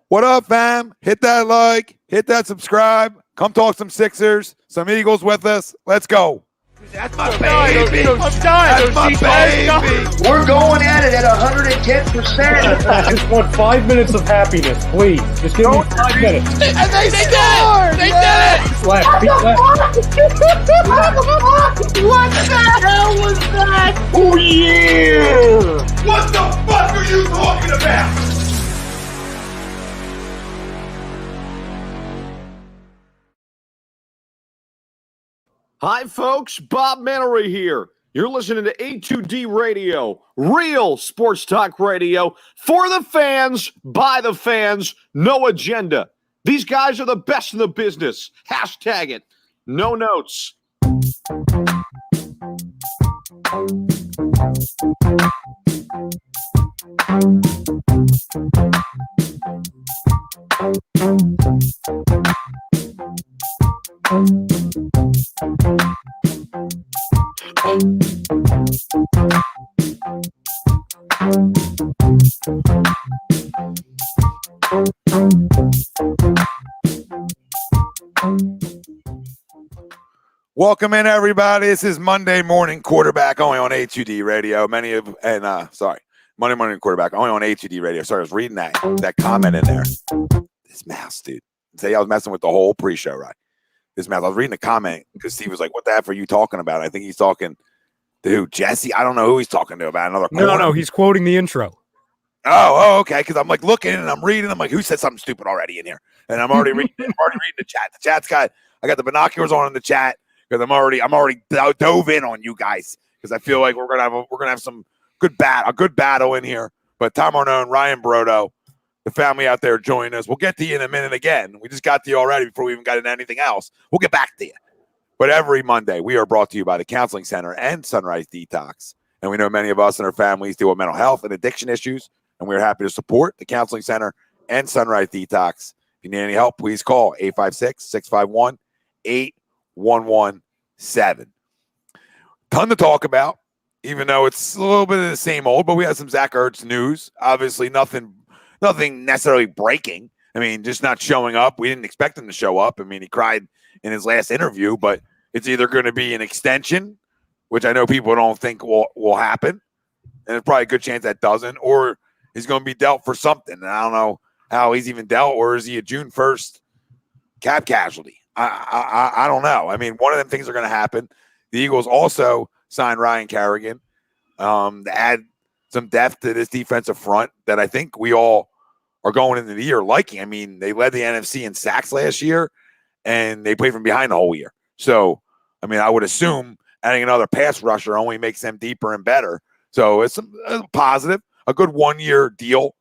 What up, fam? Hit that like, hit that subscribe. Come talk some Sixers, some Eagles with us. Let's go. That's my baby. That's my baby. We're going at it at 110%. I just want 5 minutes of happiness, please. Just give me 5 minutes. And they did it! They did it! Left. What the hell was that? Oh, yeah! What the fuck are you talking about? Hi, folks. Bob Mannery here. You're listening to A2D Radio, real sports talk radio for the fans, by the fans, no agenda. These guys are the best in the business. Hashtag it. No notes. Welcome in, everybody. This is Monday Morning Quarterback, only on A2D Radio. Monday Morning Quarterback, only on A2D Radio. Sorry, I was reading that comment in there. This mouse, dude. Say I was messing with the whole pre-show, right? This mouse. I was reading the comment because Steve was like, "What the F are you talking about?" I think he's talking to who? Jesse? I don't know who he's talking to about another corner. No, he's quoting the intro. Oh, okay. Because I'm like looking and I'm reading. I'm like, who said something stupid already in here? And I'm already reading. The chat. The chat's got. I got the binoculars on in the chat because I'm already dove in on you guys because I feel like we're gonna have some good battle in here. But Tom Arnone, Ryan Brodo, the family out there join us. We'll get to you in a minute again. We just got to you already before we even got into anything else. We'll get back to you. But every Monday, we are brought to you by the Counseling Center and Sunrise Detox. And we know many of us and our families deal with mental health and addiction issues, and we're happy to support the Counseling Center and Sunrise Detox. If you need any help, please call 856-651-8117. Ton to talk about, even though it's a little bit of the same old, but we had some Zach Ertz news. Obviously, nothing necessarily breaking. I mean, just not showing up. We didn't expect him to show up. I mean, he cried in his last interview, but it's either going to be an extension, which I know people don't think will happen, and there's probably a good chance that doesn't, or he's going to be dealt for something. And I don't know how he's even dealt, or is he a June 1st cap casualty? I don't know. I mean, one of them things are going to happen. The Eagles also signed Ryan Kerrigan to add some depth to this defensive front that I think we all are going into the year liking. I mean, they led the NFC in sacks last year, and they played from behind the whole year. So, I mean, I would assume adding another pass rusher only makes them deeper and better. So it's a positive, a good 1-year deal,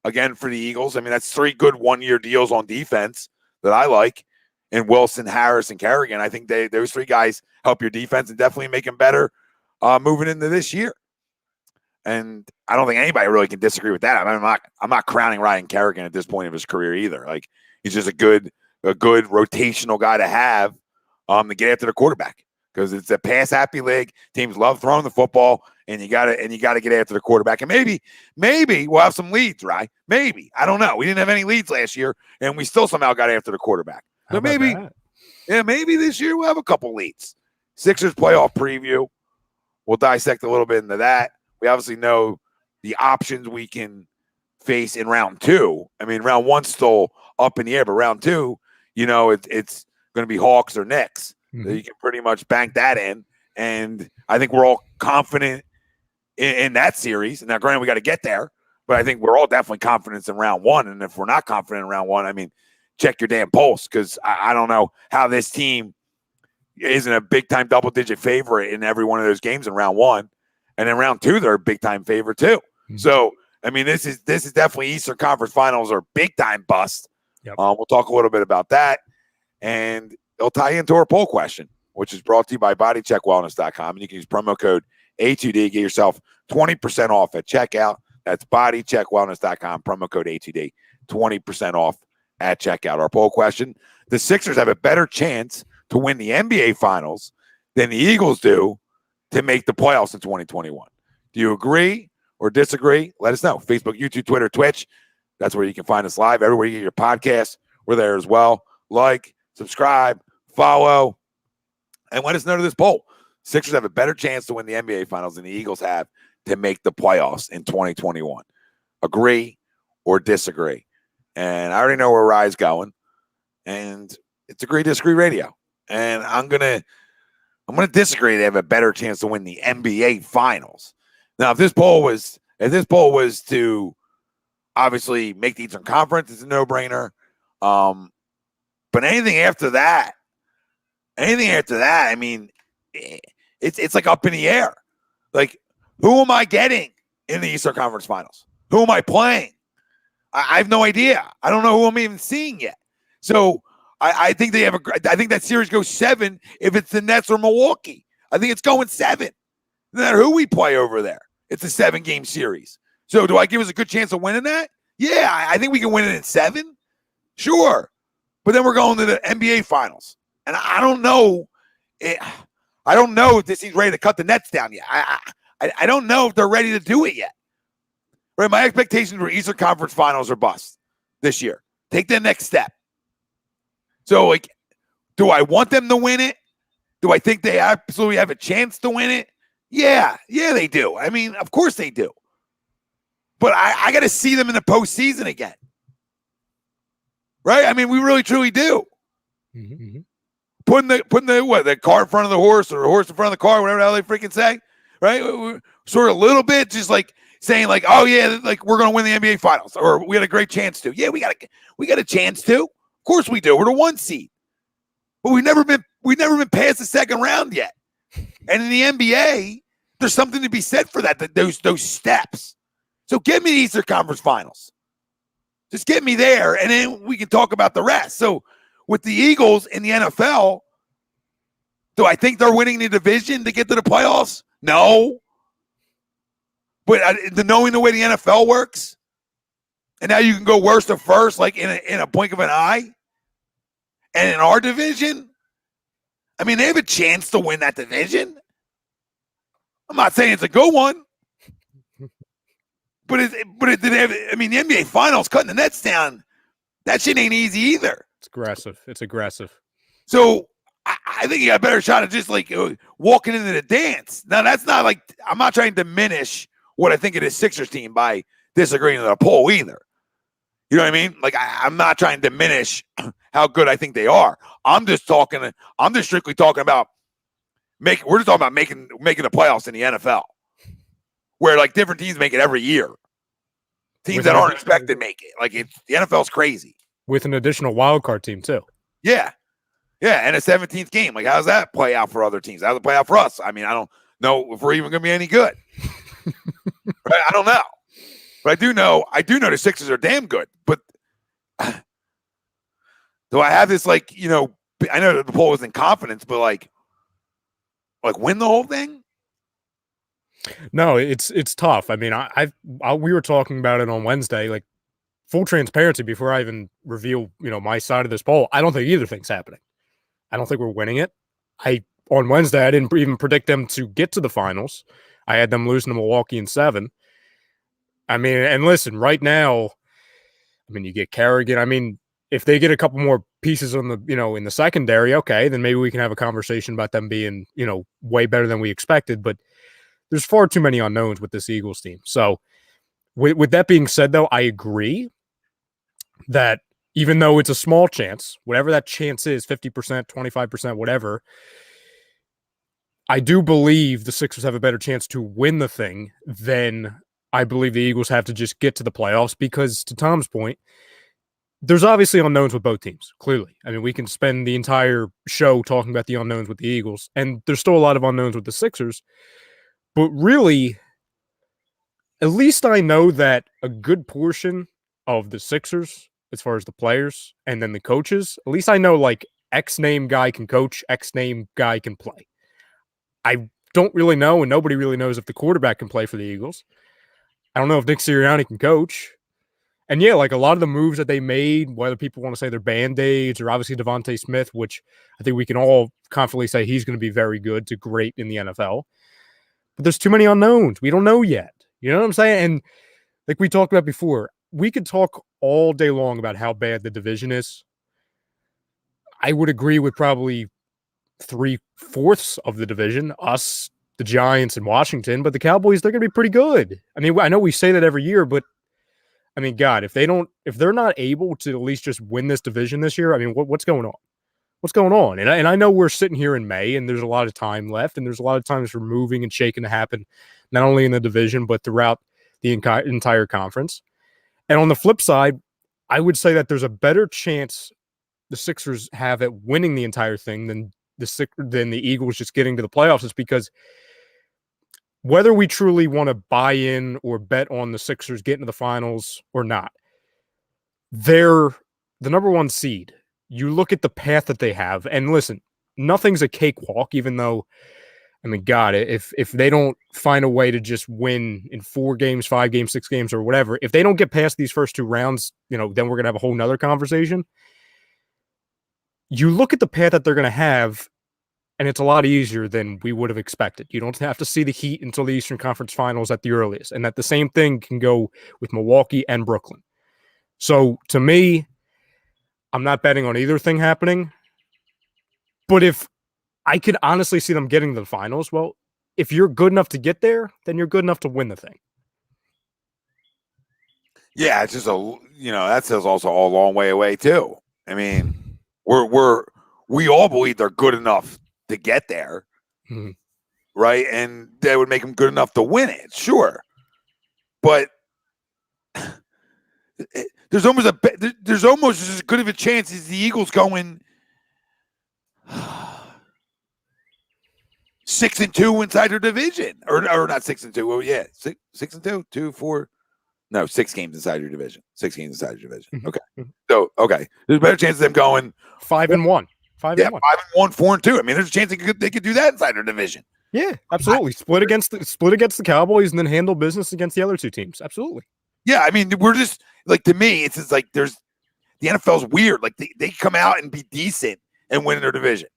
again, for the Eagles. I mean, that's 3 good 1-year deals on defense that I like. And Wilson, Harris, and Kerrigan, I think those 3 guys help your defense and definitely make them better moving into this year. And I don't think anybody really can disagree with that. I mean, I'm not crowning Ryan Kerrigan at this point of his career either. Like, he's just a good rotational guy to have to get after the quarterback, because it's a pass happy league. Teams love throwing the football, and you gotta get after the quarterback. And maybe we'll have some leads, right? Maybe. I don't know. We didn't have any leads last year, and we still somehow got after the quarterback. So maybe this year we'll have a couple leads. Sixers playoff preview. We'll dissect a little bit into that. We obviously know the options we can face in round 2. I mean, round 1's still up in the air, but round 2, it's going to be Hawks or Knicks. Mm-hmm. So you can pretty much bank that in. And I think we're all confident in that series. Now, granted, we got to get there, but I think we're all definitely confident in round 1. And if we're not confident in round 1, I mean, check your damn pulse, because I don't know how this team isn't a big-time double-digit favorite in every one of those games in round 1. And in round 2, they're a big-time favorite too. Mm-hmm. So, I mean, this is definitely Eastern Conference Finals or big-time bust. Yep. We'll talk a little bit about that. And it'll tie into our poll question, which is brought to you by bodycheckwellness.com. And you can use promo code A2D, get yourself 20% off at checkout. That's bodycheckwellness.com, promo code A2D, 20% off at checkout. Our poll question: the Sixers have a better chance to win the NBA Finals than the Eagles do to make the playoffs in 2021. Do you agree or disagree? Let us know. Facebook, YouTube, Twitter, Twitch. That's where you can find us live. Everywhere you get your podcast, we're there as well. Like, subscribe, follow, and let us know to this poll. Sixers have a better chance to win the NBA Finals than the Eagles have to make the playoffs in 2021. Agree or disagree? And I already know where Rye's going. And it's Agree Disagree Radio. And I'm gonna disagree. They have a better chance to win the NBA Finals. Now, if this poll was to obviously make the Eastern Conference, it's a no-brainer. But anything after that, I mean, it's like up in the air. Like, who am I getting in the Eastern Conference Finals? Who am I playing? I have no idea. I don't know who I'm even seeing yet. So I think I think that series goes 7 if it's the Nets or Milwaukee. I think it's going 7. No matter who we play over there, it's a 7-game series. So do I give us a good chance of winning that? Yeah, I think we can win it in 7. Sure. But then we're going to the NBA Finals. And I don't know. I don't know if this team's ready to cut the Nets down yet. I don't know if they're ready to do it yet. Right? My expectations for Eastern Conference Finals are bust this year. Take the next step. So, like, do I want them to win it? Do I think they absolutely have a chance to win it? Yeah, they do. I mean, of course they do. But I got to see them in the postseason again. Right? I mean, we really, truly do. Mm-hmm. Putting the car in front of the horse or the horse in front of the car, whatever the hell they freaking say. Right? We're sort of a little bit just like saying like, oh, yeah, like we're going to win the NBA Finals or we had a great chance to. Yeah, we got a chance to. Of course we do. We're the 1 seed. But we've never been past the second round yet. And in the NBA, there's something to be said for that those steps. So get me the Eastern Conference Finals. Just get me there, and then we can talk about the rest. So with the Eagles in the NFL, do I think they're winning the division to get to the playoffs? No. But knowing the way the NFL works, and now you can go worst to first, like in a blink of an eye. And in our division, I mean, they have a chance to win that division. I'm not saying it's a good one. But the NBA Finals cutting the Nets down, that shit ain't easy either. It's aggressive. So I think you got a better shot of just like walking into the dance. Now, that's not like, I'm not trying to diminish what I think of this Sixers team by disagreeing with a poll either. You know what I mean? Like, I'm not trying to diminish how good I think they are. I'm just strictly talking about making the playoffs in the NFL. Where like different teams make it every year. Teams that aren't expected make it. Like the NFL's crazy. With an additional wild card team too. Yeah. Yeah, and a 17th game. Like, how does that play out for other teams? How does it play out for us? I mean, I don't know if we're even going to be any good. Right? I don't know. But I do know the Sixers are damn good. But do I have this, like, you know, I know the poll was in confidence, but like win the whole thing? No, it's tough. I mean, we were talking about it on Wednesday, like full transparency before I even reveal, you know, my side of this poll. I don't think either thing's happening. I don't think we're winning it. On Wednesday, I didn't even predict them to get to the finals. I had them losing to Milwaukee in 7. I mean, and listen, right now, I mean, you get Kerrigan. I mean, if they get a couple more pieces on the, you know, in the secondary, okay, then maybe we can have a conversation about them being, you know, way better than we expected. But there's far too many unknowns with this Eagles team. So with that being said, though, I agree that even though it's a small chance, whatever that chance is, 50%, 25%, whatever, I do believe the Sixers have a better chance to win the thing than I believe the Eagles have to just get to the playoffs because, to Tom's point, there's obviously unknowns with both teams, clearly. I mean, we can spend the entire show talking about the unknowns with the Eagles, and there's still a lot of unknowns with the Sixers. But really, at least I know that a good portion of the Sixers, as far as the players and then the coaches, at least I know like X name guy can coach, X name guy can play. I don't really know, and nobody really knows if the quarterback can play for the Eagles. I don't know if Nick Sirianni can coach. And yeah, like a lot of the moves that they made, whether people want to say they're Band-Aids or obviously Devontae Smith, which I think we can all confidently say he's going to be very good to great in the NFL. But there's too many unknowns. We don't know yet. You know what I'm saying? And like we talked about before, we could talk all day long about how bad the division is. I would agree with probably 3/4 of the division, us, the Giants, and Washington, but the Cowboys, they're going to be pretty good. I mean, I know we say that every year, but I mean, God, if they're not able to at least just win this division this year, I mean, what's going on? What's going on? And I know we're sitting here in May, and there's a lot of time left, and there's a lot of times for moving and shaking to happen, not only in the division but throughout the entire conference. And on the flip side, I would say that there's a better chance the Sixers have at winning the entire thing than the Eagles just getting to the playoffs. It's because whether we truly want to buy in or bet on the Sixers getting to the finals or not, they're the number one seed. You look at the path that they have, and listen, nothing's a cakewalk, even though, I mean, God, if they don't find a way to just win in 4 games, 5 games, 6 games, or whatever, if they don't get past these first 2 rounds, then we're going to have a whole nother conversation. You look at the path that they're going to have, and it's a lot easier than we would have expected. You don't have to see the Heat until the Eastern Conference Finals at the earliest, and that the same thing can go with Milwaukee and Brooklyn. So, to me, I'm not betting on either thing happening, but if I could honestly see them getting to the finals, well, if you're good enough to get there, then you're good enough to win the thing. Yeah, it's just that says also a long way away too. I mean, we all believe they're good enough to get there, right? And that would make them good enough to win it, sure. But there's almost as good of a chance as the Eagles going 6-2 inside their division, or not 6-2. Well, yeah, 6-2, 2-4. No, 6 games inside your division. 6 games inside your division. Okay. So, there's a better chance of them going 5-1. 5-1. 5-1, 4-2. I mean, there's a chance they could do that inside their division. Yeah, absolutely. Split against the Cowboys and then handle business against the other 2 teams. Absolutely. Yeah, I mean, we're just like, to me, it's just like the NFL's weird. Like they come out and be decent and win their division.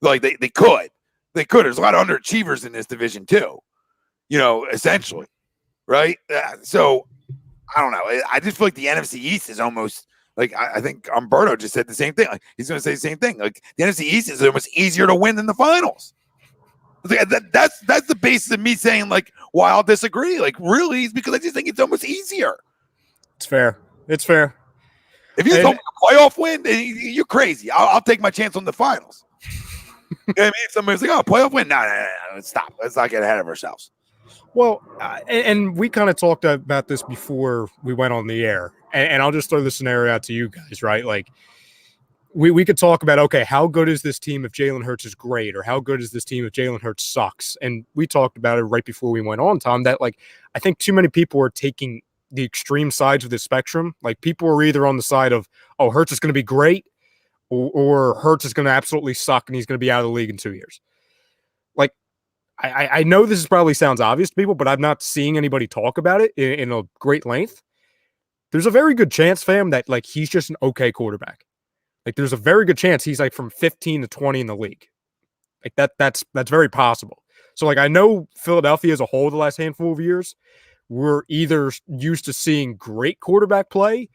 Like they could. There's a lot of underachievers in this division too. Essentially, right? So I don't know. I just feel like the NFC East is almost like, I think Umberto just said the same thing. Like, he's going to say the same thing. Like the NFC East is almost easier to win than the finals. That's the basis of me saying like why I'll disagree. Like really, it's because I just think it's almost easier. It's fair. If you don't a playoff win, you're crazy. I'll take my chance on the finals. You know what I mean? If somebody's like, "Oh, playoff win," no, stop. Let's not get ahead of ourselves. Well, and we kind of talked about this before we went on the air, and I'll just throw the scenario out to you guys, right? Like, we could talk about, okay, how good is this team if Jalen Hurts is great, or how good is this team if Jalen Hurts sucks? And we talked about it right before we went on, Tom, that, like, I think too many people are taking the extreme sides of the spectrum. Like, people are either on the side of, oh, Hurts is going to be great, or Hurts is going to absolutely suck and he's going to be out of the league in 2 years. Like, I know this probably sounds obvious to people, but I'm not seeing anybody talk about it in a great length. There's a very good chance, fam, that like he's just an okay quarterback. Like there's a very good chance he's like from 15 to 20 in the league. Like that's very possible. So like I know Philadelphia as a whole the last handful of years, we're either used to seeing great quarterback play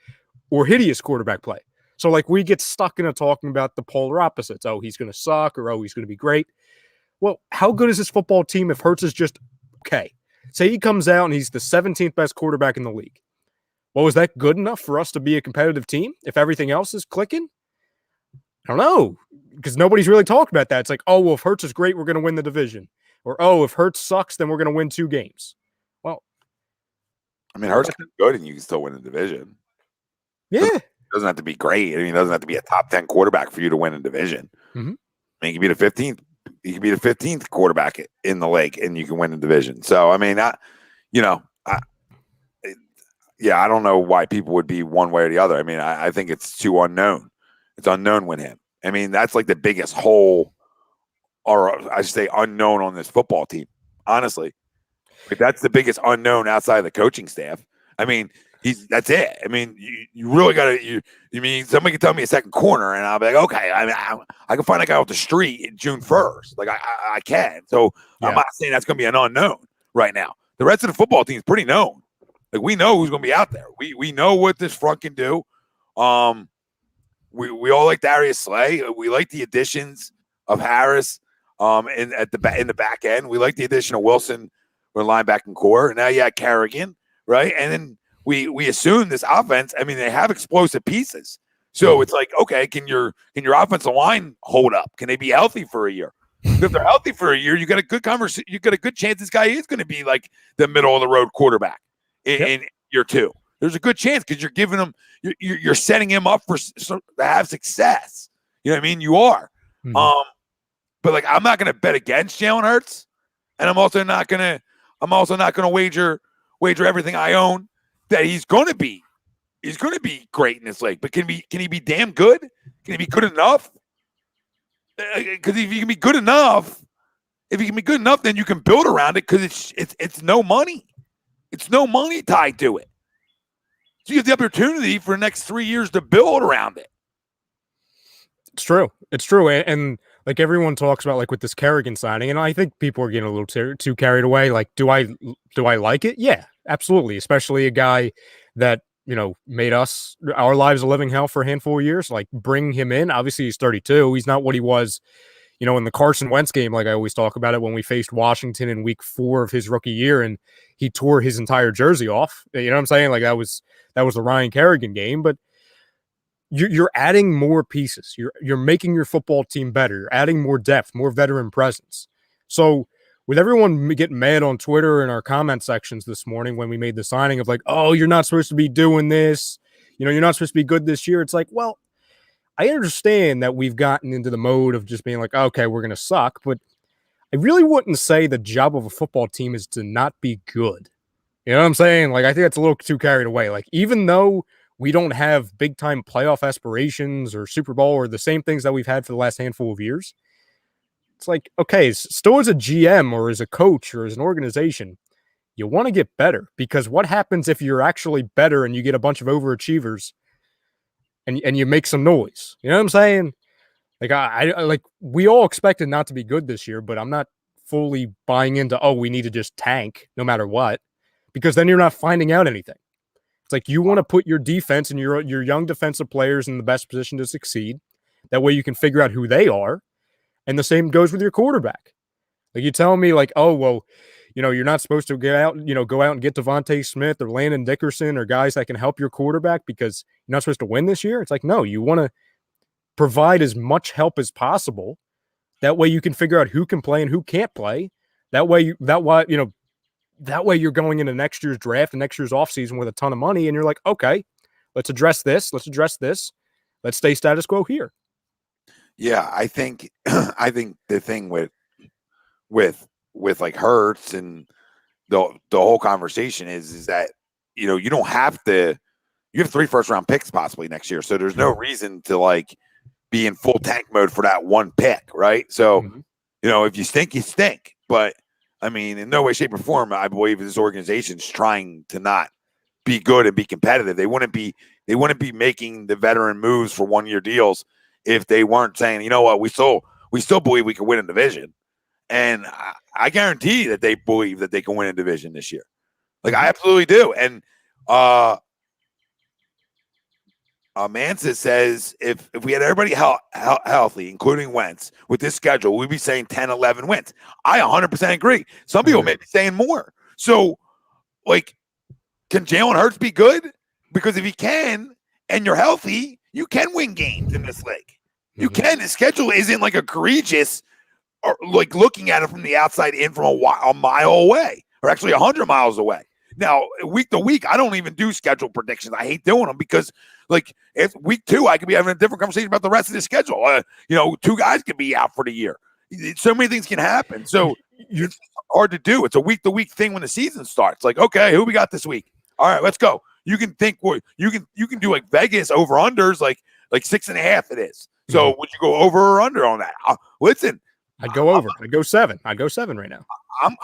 or hideous quarterback play. So like we get stuck into talking about the polar opposites. Oh, he's going to suck, or oh, he's going to be great. Well, how good is this football team if Hurts is just okay? Say he comes out and he's the 17th best quarterback in the league. Well, is that good enough for us to be a competitive team if everything else is clicking? I don't know, because nobody's really talked about that. It's like, oh, well, if Hurts is great, we're going to win the division. Or, oh, if Hurts sucks, then we're going to win 2 games. Well, I mean, Hurts is good and you can still win the division. Yeah. It doesn't have to be great. I mean, it doesn't have to be a top 10 quarterback for you to win a division. Mm-hmm. I mean, you can be the 15th. You can be the 15th quarterback in the league, and you can win the division. So, I mean, I don't know why people would be one way or the other. I mean, I think it's too unknown. It's unknown with him. I mean, that's like the biggest hole, or I should say unknown on this football team, honestly. Like, that's the biggest unknown outside of the coaching staff. I mean, that's it. I mean, you really got to, you mean, somebody can tell me a second corner and I'll be like, okay, I mean, I can find a guy off the street June 1st. Like I can. So yeah. I'm not saying that's going to be an unknown right now. The rest of the football team is pretty known. Like, we know who's going to be out there. We know what this front can do. We all like Darius Slay. We like the additions of Harris in the back end. We like the addition of Wilson for linebacking core. And now you had Kerrigan, right? And then we assume this offense, I mean, they have explosive pieces. So it's like, okay, can your offensive line hold up? Can they be healthy for a year? If they're healthy for a year, you got a good conversation. You got a good chance this guy is going to be like the middle of the road quarterback in year two. There's a good chance because you're giving him, you're setting him up to have success. You know what I mean? You are. Mhm. But like, I'm not going to bet against Jalen Hurts, and I'm also not going to wager everything I own that he's going to be great in this league. But can he be damn good? Can he be good enough? Because if he can be good enough, then you can build around it because it's no money. It's no money tied to it. So you have the opportunity for the next 3 years to build around it. It's true. It's true. And like everyone talks about, like with this Kerrigan signing, and I think people are getting a little too carried away. Like, do I like it? Yeah, absolutely. Especially a guy that, you know, made our lives a living hell for a handful of years. Like, bring him in. Obviously, he's 32. He's not what he was, you know, in the Carson Wentz game. Like I always talk about it when we faced Washington in week 4 of his rookie year, and he tore his entire jersey off. You know what I'm saying? Like that was the Ryan Kerrigan game, but you're adding more pieces. You're making your football team better. You're adding more depth, more veteran presence. So with everyone getting mad on Twitter and our comment sections this morning when we made the signing of like, oh, you're not supposed to be doing this. You know, you're not supposed to be good this year. It's like, well, I understand that we've gotten into the mode of just being like, okay, we're going to suck. But I really wouldn't say the job of a football team is to not be good. You know what I'm saying? Like, I think that's a little too carried away. Like, even though we don't have big time playoff aspirations or Super Bowl or the same things that we've had for the last handful of years, it's like, okay, still as a GM or as a coach or as an organization, you want to get better, because what happens if you're actually better and you get a bunch of overachievers and you make some noise? You know what I'm saying? Like, I like, we all expected not to be good this year, but I'm not fully buying into, oh, we need to just tank no matter what, because then you're not finding out anything. It's like, you want to put your defense and your young defensive players in the best position to succeed. That way you can figure out who they are. And the same goes with your quarterback. Like, you tell me like, oh, well, you know, you're not supposed to go out and get Devontae Smith or Landon Dickerson or guys that can help your quarterback because you're not supposed to win this year. It's like, no, you want to provide as much help as possible. That way you can figure out who can play and who can't play. That way you're going into next year's draft and next year's offseason with a ton of money, and you're like, okay, let's address this. Let's stay status quo here. Yeah, I think the thing with like Hurts and the whole conversation is that, you know, you have 3 first-round picks possibly next year, so there's no reason to like be in full tank mode for that one pick, right? So, you know, if you stink, you stink. But I mean, in no way, shape, or form, I believe this organization's trying to not be good and be competitive. They wouldn't be making the veteran moves for 1-year deals if they weren't saying, you know what, we still believe we can win a division. And I guarantee that they believe that they can win a division this year. Like, I absolutely do. And Mansa says if we had everybody healthy, including Wentz, with this schedule, we'd be saying 10, 11 wins. I 100% agree. Some people may be saying more. So, like, can Jalen Hurts be good? Because if he can, and you're healthy, you can win games in this league. You can. The schedule isn't like egregious, or like looking at it from the outside in from a mile away, or actually 100 miles away. Now, week to week, I don't even do schedule predictions. I hate doing them because, like, if week 2, I could be having a different conversation about the rest of the schedule. 2 guys could be out for the year. So many things can happen. So it's hard to do. It's a week-to-week thing when the season starts. Like, okay, who we got this week? All right, let's go. You can think you can do like Vegas over unders like 6.5 it is. So would you go over or under on that? Listen, I'd go over. I'd go 7. I'd go 7 right now.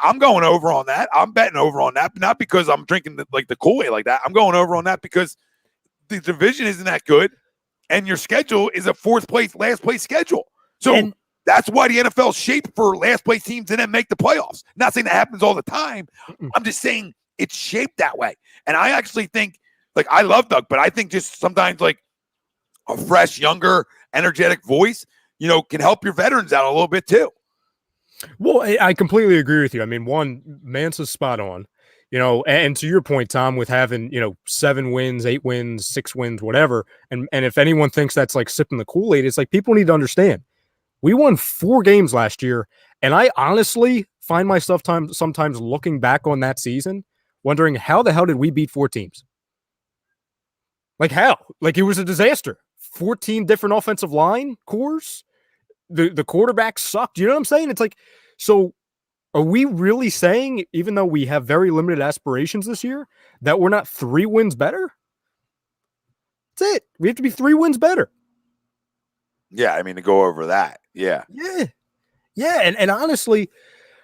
I'm going over on that. I'm betting over on that, not because I'm drinking the Kool-Aid like that. I'm going over on that because the division isn't that good, and your schedule is a last place schedule. So that's why the NFL is shaped for last place teams and then make the playoffs. Not saying that happens all the time. I'm just saying it's shaped that way. And I actually think, like, I love Doug, but I think just sometimes like a fresh, younger, energetic voice, can help your veterans out a little bit too. Well, I completely agree with you. I mean, one, Mansa's spot on, and to your point, Tom, with having, 7 wins, 8 wins, 6 wins, whatever. And if anyone thinks that's like sipping the Kool-Aid, it's like people need to understand. We won 4 games last year, and I honestly find myself sometimes looking back on that season, wondering how the hell did we beat 4 teams? Like how? Like it was a disaster. 14 different offensive line cores. The quarterback sucked. You know what I'm saying? It's like, so are we really saying, even though we have very limited aspirations this year, that we're not 3 wins better? That's it. We have to be 3 wins better. Yeah, I mean, to go over that. Yeah. Yeah. And honestly,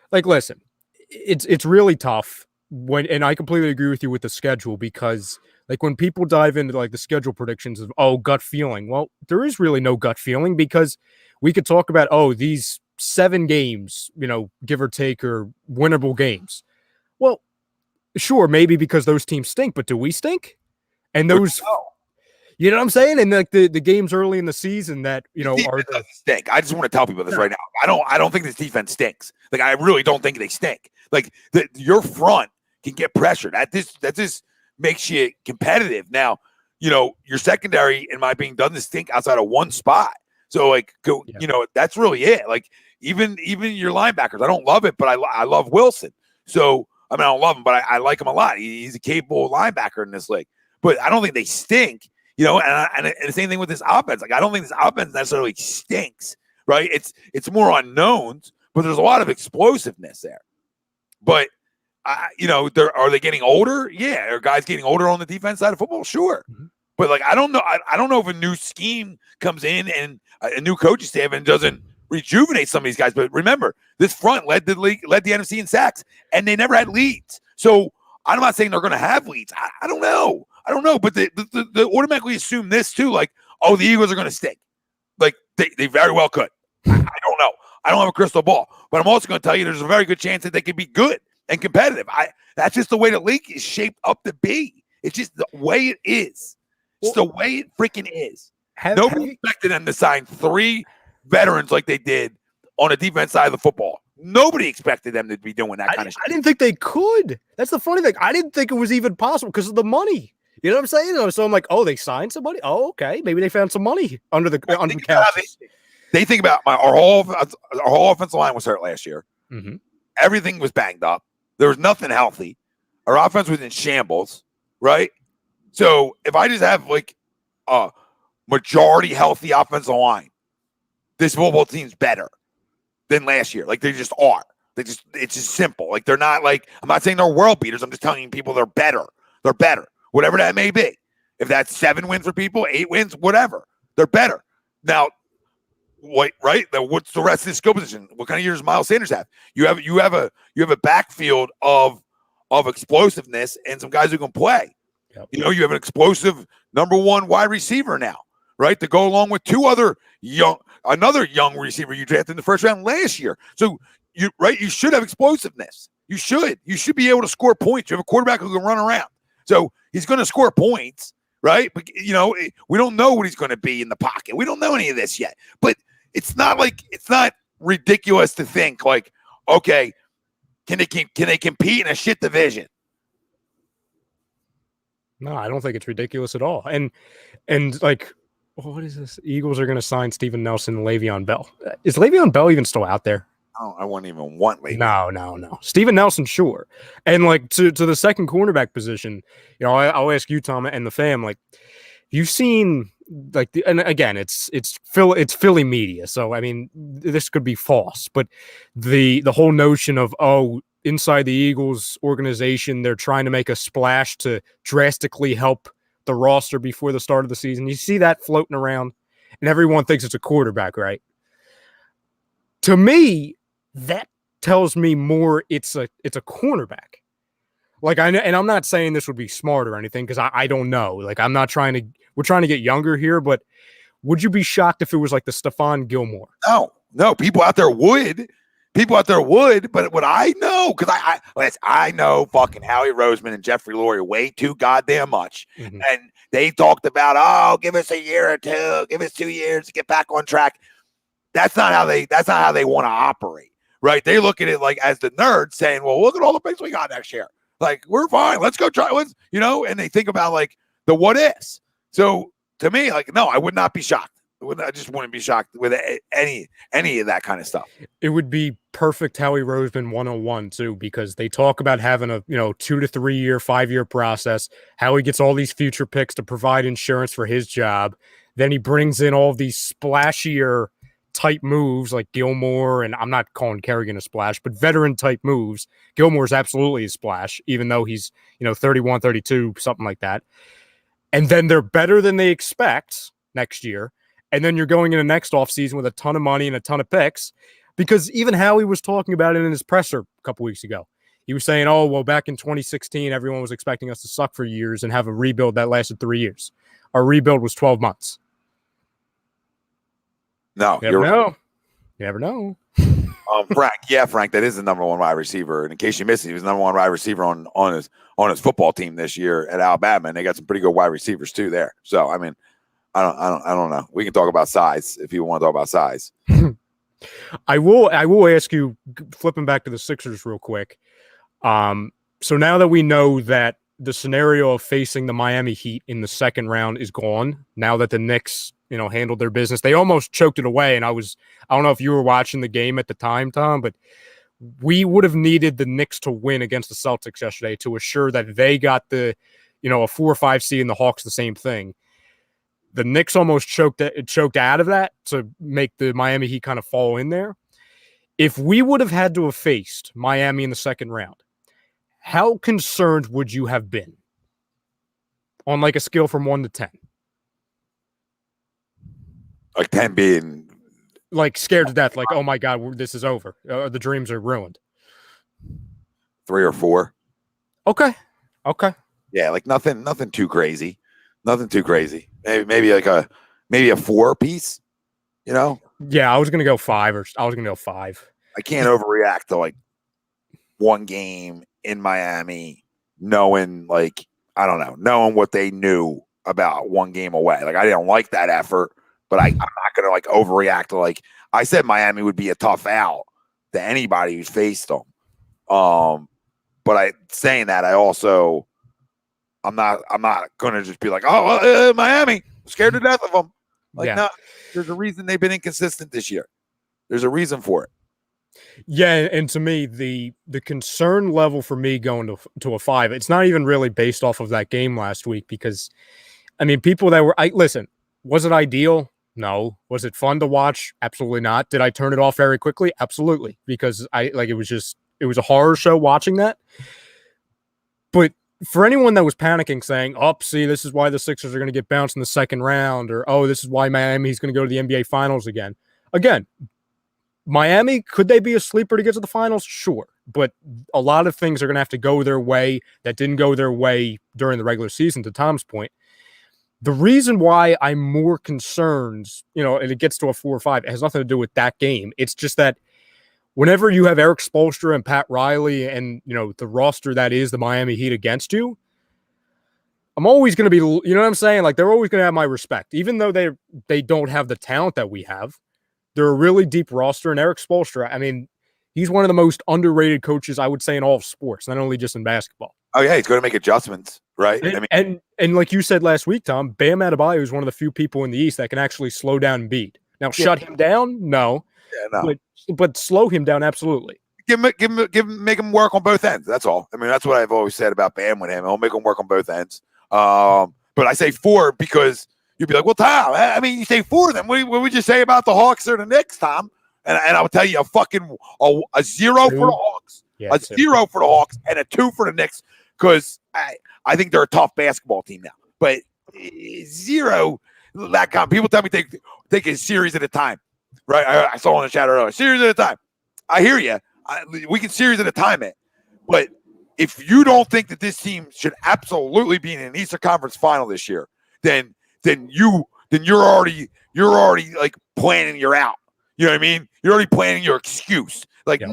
like, listen, it's really tough and I completely agree with you with the schedule, because like when people dive into like the schedule predictions of, gut feeling, well, there is really no gut feeling, because we could talk about, these 7 games, give or take, or winnable games. Well, sure, maybe because those teams stink, but do we stink? And those, you know what I'm saying? And like the games early in the season that, doesn't stink. I just want to tell people this right now. I don't think this defense stinks. Like, I really don't think they stink. Like your front can get pressured. That just makes you competitive. Now, your secondary, in my opinion, doesn't stink outside of one spot. So like, that's really it. Like even your linebackers, I don't love it, but I love Wilson. So I mean, I don't love him, but I like him a lot. He's a capable linebacker in this league. But I don't think they stink. And the same thing with this offense. Like, I don't think this offense necessarily stinks, right? It's more unknowns, but there's a lot of explosiveness there. But are they getting older? Yeah, are guys getting older on the defense side of football? Sure. Mm-hmm. But like, I don't know. I don't know if a new scheme comes in and a new coaching staff and doesn't rejuvenate some of these guys. But remember, this front led the NFC in sacks, and they never had leads. So I'm not saying they're going to have leads. I don't know. But they automatically assume this too. Like, the Eagles are going to stink. Like they very well could. I don't know. I don't have a crystal ball, but I'm also going to tell you there's a very good chance that they could be good and competitive. That's just the way the league is shaped up to be. It's just the way it is. It's the way it freaking is. Nobody expected them to sign 3 veterans like they did on the defense side of the football. Nobody expected them to be doing that kind of shit. I didn't think they could. That's the funny thing. I didn't think it was even possible because of the money. You know what I'm saying? So I'm like, they signed somebody? Oh, okay. Maybe they found some money under the couch. They think about our whole offensive line was hurt last year. Mm-hmm. Everything was banged up. There was nothing healthy. Our offense was in shambles, right? So if I just have like a majority healthy offensive line, this football team's better than last year. Like, they just are. It's just simple. Like, they're not like, I'm not saying they're world beaters. I'm just telling people they're better. They're better. Whatever that may be. If that's 7 wins for people, 8 wins, whatever. They're better. Now, right? What's the rest of the skill position? What kind of years does Miles Sanders have? You have a backfield of explosiveness and some guys who can play. Yep. You have an explosive number 1 wide receiver now, right? To go along with another young receiver you drafted in the first round last year. So you should have explosiveness. You should be able to score points. You have a quarterback who can run around. So he's going to score points, right? But we don't know what he's going to be in the pocket. We don't know any of this yet. But it's not ridiculous to think like, okay, can they compete in a shit division? No, I don't think it's ridiculous at all. And like, what is this? Eagles are going to sign Steven Nelson and Le'Veon Bell. Is Le'Veon Bell even still out there? I wouldn't even want Le'Veon. No. Steven Nelson, sure. And like to the second cornerback position, I'll ask you, Tom, and the fam, like, you've seen like and again, it's Philly media, so I mean, this could be false, but the whole notion of inside the Eagles organization, they're trying to make a splash to drastically help the roster before the start of the season. You see that floating around, and everyone thinks it's a quarterback, right? To me, that tells me more it's a cornerback. Like, and I'm not saying this would be smart or anything, because I don't know. Like, we're trying to get younger here, but would you be shocked if it was like the Stephon Gilmore? No, people out there would, people out there would, but what I know, because I know fucking Howie Roseman and Jeffrey Lurie way too goddamn much. Mhm. And they talked about, oh, give us a year or two, give us 2 years to get back on track. That's not how they want to operate, right? They look at it like as the nerds saying, well, look at all the picks we got next year. Like, we're fine. Let's go try. And they think about like the what ifs. So to me, like, no, I would not be shocked. I just wouldn't be shocked with any of that kind of stuff. It would be perfect Howie Roseman 101 too, because they talk about having a 2 to 3 year, 5 year process. Howie gets all these future picks to provide insurance for his job. Then he brings in all these splashier type moves like Gilmore, and I'm not calling Kerrigan a splash, but veteran type moves. Gilmore's absolutely a splash, even though he's 31, 32, something like that. And then they're better than they expect next year. And then you're going into next offseason with a ton of money and a ton of picks, because even Howie was talking about it in his presser a couple weeks ago. He was saying, oh, well, back in 2016, everyone was expecting us to suck for years and have a rebuild that lasted 3 years. Our rebuild was 12 months. No, You never know. Frank, that is the number one wide receiver. And in case you missed it, he was the number one wide receiver on his football team this year at Alabama, and they got some pretty good wide receivers too there. So, I mean, I don't know. We can talk about size if you want to talk about size. I will ask you, flipping back to the Sixers real quick. So now that we know that the scenario of facing the Miami Heat in the second round is gone, now that the Knicks, handled their business, they almost choked it away. And I don't know if you were watching the game at the time, Tom, but we would have needed the Knicks to win against the Celtics yesterday to assure that they got a 4 or 5 seed, and the Hawks the same thing. The Knicks almost choked out of that to make the Miami Heat kind of fall in there. If we would have had to have faced Miami in the second round, how concerned would you have been on like a scale from 1 to 10? Like 10 being like scared to death, like, oh my God, this is over. The dreams are ruined. 3 or 4. Okay. Yeah, like nothing too crazy. Nothing too crazy. Maybe a 4 piece, Yeah, I was gonna go 5. I can't overreact to like one game in Miami, knowing knowing what they knew about one game away. Like, I didn't like that effort, but I'm not gonna like overreact to, like, I said Miami would be a tough out to anybody who's faced them. But saying that, I'm not gonna just be like, Miami, I'm scared to death of them. Like, yeah. No, there's a reason they've been inconsistent this year. There's a reason for it. Yeah, and to me, the concern level for me going to a 5, it's not even really based off of that game last week, because, I mean, people that were listen, was it ideal? No. Was it fun to watch? Absolutely not. Did I turn it off very quickly? Absolutely, because it was a horror show watching that. But for anyone that was panicking, saying, oh, see, this is why the Sixers are going to get bounced in the second round, or, oh, this is why Miami's going to go to the NBA Finals again. Again, Miami, could they be a sleeper to get to the finals? Sure. But a lot of things are going to have to go their way that didn't go their way during the regular season, to Tom's point. The reason why I'm more concerned, and it gets to a 4 or 5, it has nothing to do with that game. It's just that whenever you have Eric Spoelstra and Pat Riley and, the roster that is the Miami Heat against you, I'm always going to be, you know what I'm saying? Like, they're always going to have my respect, even though they don't have the talent that we have. They're a really deep roster, and Eric Spoelstra, I mean, he's one of the most underrated coaches, I would say, in all of sports, not only just in basketball. Oh yeah, he's going to make adjustments, right? And like you said last week, Tom, Bam Adebayo is one of the few people in the East that can actually slow down Embiid. Now, shut him down? No. Yeah, no. But slow him down, absolutely. Make him work on both ends. That's all. I mean, that's what I've always said about Bam with him. I'll make him work on both ends. But I say 4 because you'd be like, well, Tom, I mean, you say 4 then. What would you say about the Hawks or the Knicks, Tom? And I'll tell you a 0 for the Hawks, yeah, 0 for the Hawks, and a 2 for the Knicks, because I think they're a tough basketball team now. But 0, that kind. People tell me take a series at a time, right? I saw in the chat earlier, series at a time. I hear you. We can series at a time it, but if you don't think that this team should absolutely be in an Eastern Conference Final this year, then you're already like planning your out. You know what I mean? You're already planning your excuse. Like, Yep.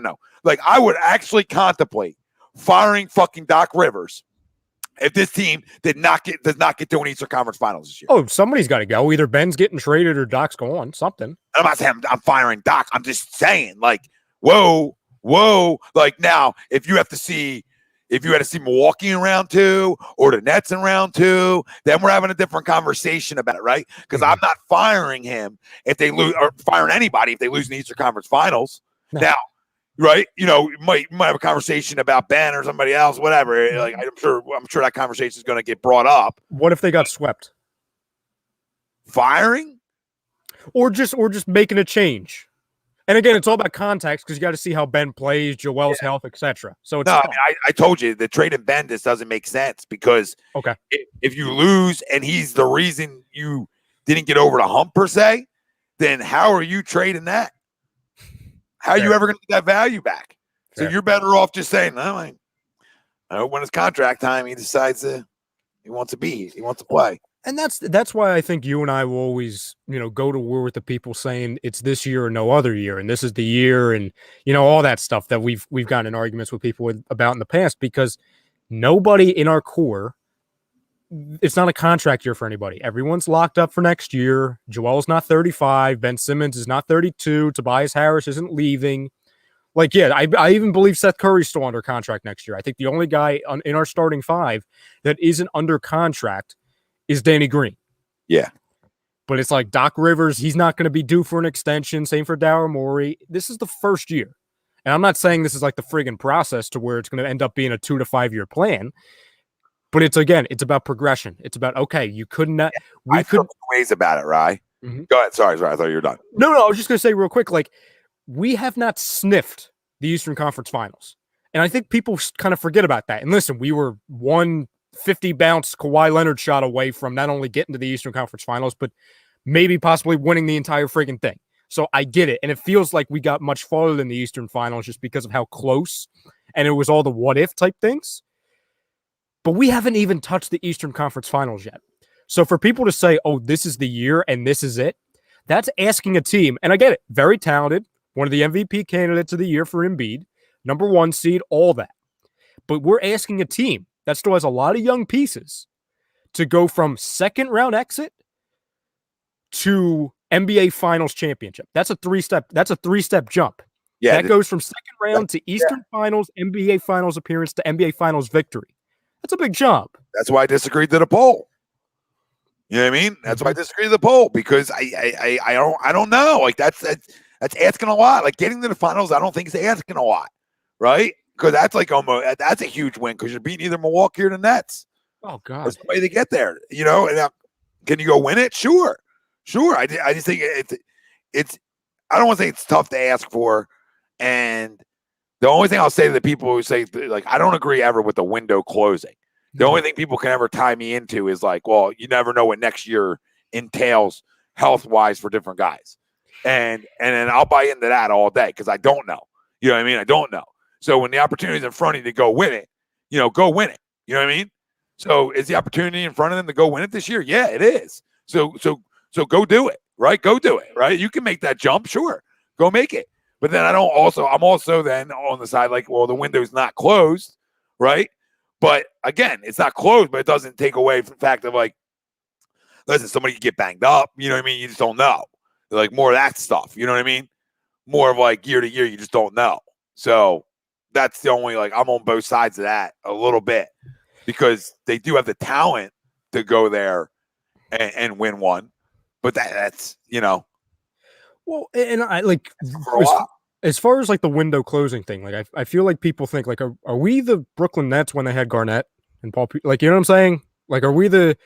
no. Like, I would actually contemplate firing fucking Doc Rivers if this team does not get to an Eastern Conference Finals this year. Oh, somebody's got to go. Either Ben's getting traded or Doc's going. Something. I'm not saying I'm firing Doc. I'm just saying, like, whoa. Like, now, if you had to see Milwaukee in round 2 or the Nets in round 2, then we're having a different conversation about it, right? Because I'm not firing him if they lose, or firing anybody if they lose in the Eastern Conference Finals. No. Now, right? You know, you might have a conversation about Ben or somebody else, whatever. Like, I'm sure that conversation is going to get brought up. What if they got swept? Firing? Or just making a change. And again, it's all about context because you got to see how Ben plays, Joel's health, etc. So it's no, I mean, I told you the trade in Ben just doesn't make sense because if you lose and he's the reason you didn't get over the hump per se, then how are you trading that? How are you ever going to get that value back? So you're better off just saying, no, I hope when it's contract time, he decides he wants to play. And that's why I think you and I will always, go to war with the people saying it's this year or no other year, and this is the year, and all that stuff that we've gotten in arguments with people about in the past, because nobody in our core, it's not a contract year for anybody. Everyone's locked up for next year. Joel's not 35. Ben Simmons is not 32. Tobias Harris isn't leaving. Like, I even believe Seth Curry's still under contract next year. I think the only guy in our starting 5 that isn't under contract is Danny Green. Yeah. But it's like Doc Rivers, he's not going to be due for an extension. Same for Daryl Morey. This is the first year. And I'm not saying this is like the friggin' process to where it's going to end up being a 2 to 5 year plan. But it's about progression. It's about, okay, you couldn't. I feel ways about it, Rye. Mm-hmm. Go ahead. Sorry. I thought you were done. No, I was just going to say real quick, like, we have not sniffed the Eastern Conference Finals. And I think people kind of forget about that. And listen, we were 150 bounce Kawhi Leonard shot away from not only getting to the Eastern Conference Finals, but maybe possibly winning the entire friggin' thing. So I get it. And it feels like we got much farther than the Eastern Finals just because of how close. And it was all the what if type things. But we haven't even touched the Eastern Conference Finals yet. So for people to say, oh, this is the year and this is it, that's asking a team. And I get it. Very talented. One of the MVP candidates of the year for Embiid. Number 1 seed, all that. But we're asking a team that still has a lot of young pieces to go from second round exit to NBA Finals championship. That's a three-step jump. Yeah, that goes from second round to Eastern Finals, NBA Finals appearance to NBA Finals victory. That's a big jump. That's why I disagreed to the poll. You know what I mean? That's why I disagreed to the poll, because I don't know. Like, that's asking a lot. Like, getting to the finals, I don't think is asking a lot, right? Because that's like that's a huge win because you're beating either Milwaukee or the Nets. Oh God, there's no way to get there. And now, can you go win it? Sure. I just think it's. I don't want to say it's tough to ask for, and the only thing I'll say to the people who say, like, I don't agree ever with the window closing. The only thing people can ever tie me into is like, well, you never know what next year entails health-wise for different guys. And then I'll buy into that all day because I don't know. You know what I mean? I don't know. So when the opportunity is in front of you to go win it, go win it. You know what I mean? So is the opportunity in front of them to go win it this year? Yeah, it is. So go do it, right? Go do it, right? You can make that jump, sure. Go make it. But then I'm also then on the side like, well, the window's not closed, right? But again, it's not closed, but it doesn't take away from the fact of like, listen, somebody can get banged up. You know what I mean? You just don't know. Like more of that stuff. You know what I mean? More of like year to year, you just don't know. So that's the only, like, I'm on both sides of that a little bit because they do have the talent to go there and win one. But that's, Well, and I like as far as like the window closing thing, like I feel like people think like, are we the Brooklyn Nets when they had Garnett and Paul? Like, you know what I'm saying? Like, are we the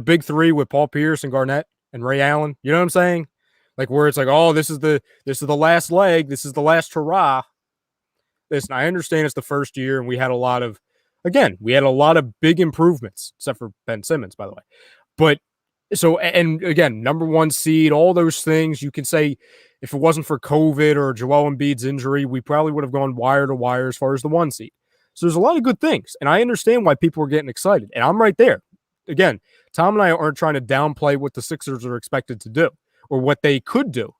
big three with Paul Pierce and Garnett and Ray Allen? You know what I'm saying? Like, where it's like, oh, this is the last leg, this is the last hurrah. Listen, I understand it's the first year, and we had a lot of big improvements, except for Ben Simmons, by the way. But so, and again, number 1 seed, all those things, you can say if it wasn't for COVID or Joel Embiid's injury, we probably would have gone wire to wire as far as the 1 seed. So there's a lot of good things, and I understand why people are getting excited, and I'm right there. Again, Tom and I aren't trying to downplay what the Sixers are expected to do or what they could do.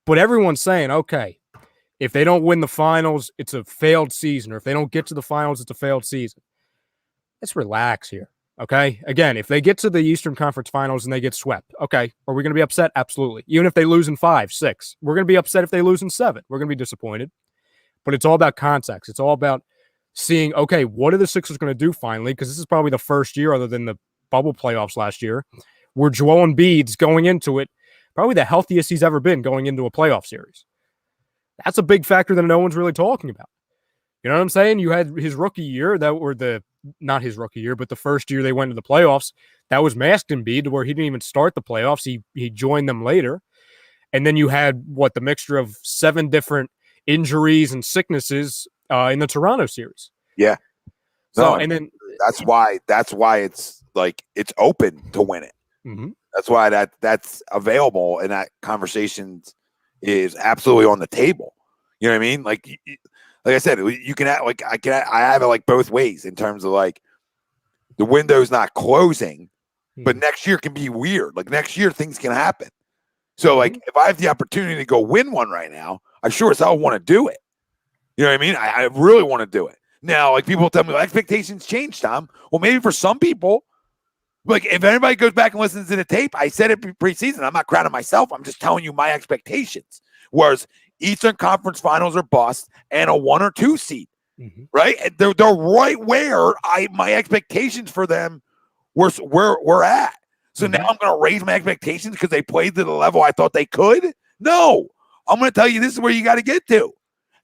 But everyone's saying, okay, If they don't win the finals, it's a failed season. Or if they don't get to the finals, it's a failed season. Let's relax here. Okay. Again, if they get to the Eastern Conference Finals and they get swept, okay. Are we going to be upset? Absolutely. Even if they lose in 5, 6, we're going to be upset if they lose in 7. We're going to be disappointed. But it's all about context. It's all about seeing, okay, what are the Sixers going to do finally? Because this is probably the first year, other than the bubble playoffs last year, where Joel Embiid's going into it, probably the healthiest he's ever been going into a playoff series. That's a big factor that no one's really talking about. You know what I'm saying? You had his rookie year, not his rookie year, but the first year they went to the playoffs, that was masked Embiid, where he didn't even start the playoffs. He joined them later. And then you had the mixture of 7 different injuries and sicknesses in the Toronto series. Yeah. So, and then that's why it's like it's open to win it. Mm-hmm. That's why that's available, and that conversations is absolutely on the table. You know what I mean? Like I said, you can act like I have it like both ways in terms of like the window's not closing, but next year can be weird. Like next year things can happen. So like if I have the opportunity to go win one right now, I sure as hell want to do it. You know what I mean? I really want to do it. Now, like people tell me, well, expectations change, Tom. Well, maybe for some people, like if anybody goes back and listens to the tape, I said it preseason. I'm not crowning myself. I'm just telling you my expectations. Whereas Eastern Conference Finals are bust and a 1 or 2 seed, right? And they're right where my expectations for them were at. So now I'm going to raise my expectations because they played to the level I thought they could? No. I'm going to tell you this is where you got to get to.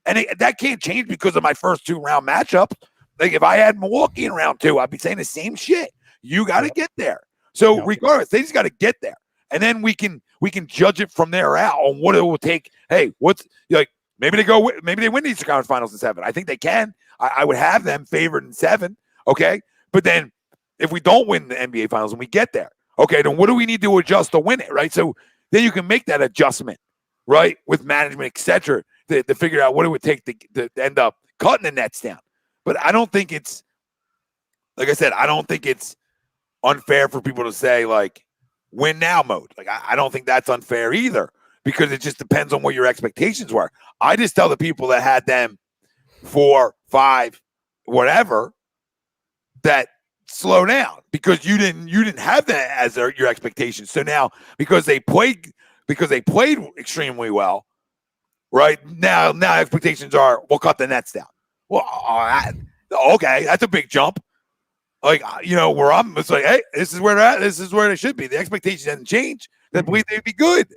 And that can't change because of my first 2-round matchup. Like if I had Milwaukee in round 2, I'd be saying the same shit. You got to get there. So regardless, they just got to get there. And then we can judge it from there out on what it will take. Hey, maybe they win the Eastern Conference Finals in 7. I think they can. I would have them favored in 7. Okay. But then if we don't win the NBA Finals and we get there, okay, then what do we need to adjust to win it? Right. So then you can make that adjustment, right, with management, et cetera, to figure out what it would take to end up cutting the nets down. But I don't think it's, like I said, I don't think it's unfair for people to say, like, win now mode. Like, I don't think that's unfair either, because it just depends on what your expectations were. I just tell the people that had them 4, 5, whatever, that slow down, because you didn't have that as your expectations. So now, because they played extremely well, right now expectations are, we'll cut the nets down. Well, okay, that's a big jump. Like, where I'm, it's like, hey, this is where they're at. This is where they should be. The expectation hasn't changed. They believe they'd be good.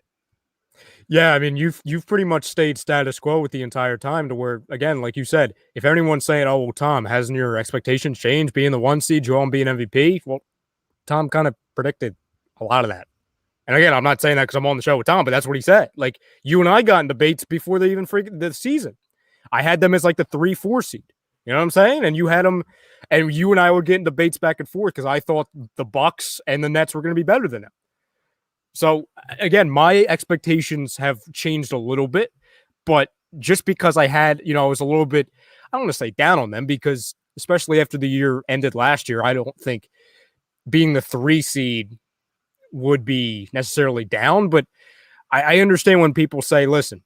Yeah, I mean, you've pretty much stayed status quo with the entire time, to where, again, like you said, if anyone's saying, oh, well, Tom, hasn't your expectations changed being the 1 seed, Joel being MVP? Well, Tom kind of predicted a lot of that. And again, I'm not saying that because I'm on the show with Tom, but that's what he said. Like, you and I got in debates before they even the season. I had them as like the 3-4 seed. You know what I'm saying? And you had them, and you and I were getting debates back and forth because I thought the Bucks and the Nets were going to be better than them. So again, my expectations have changed a little bit, but just because I had, I was a little bit, I don't want to say down on them, because especially after the year ended last year, I don't think being the 3 seed would be necessarily down. But I understand when people say, listen,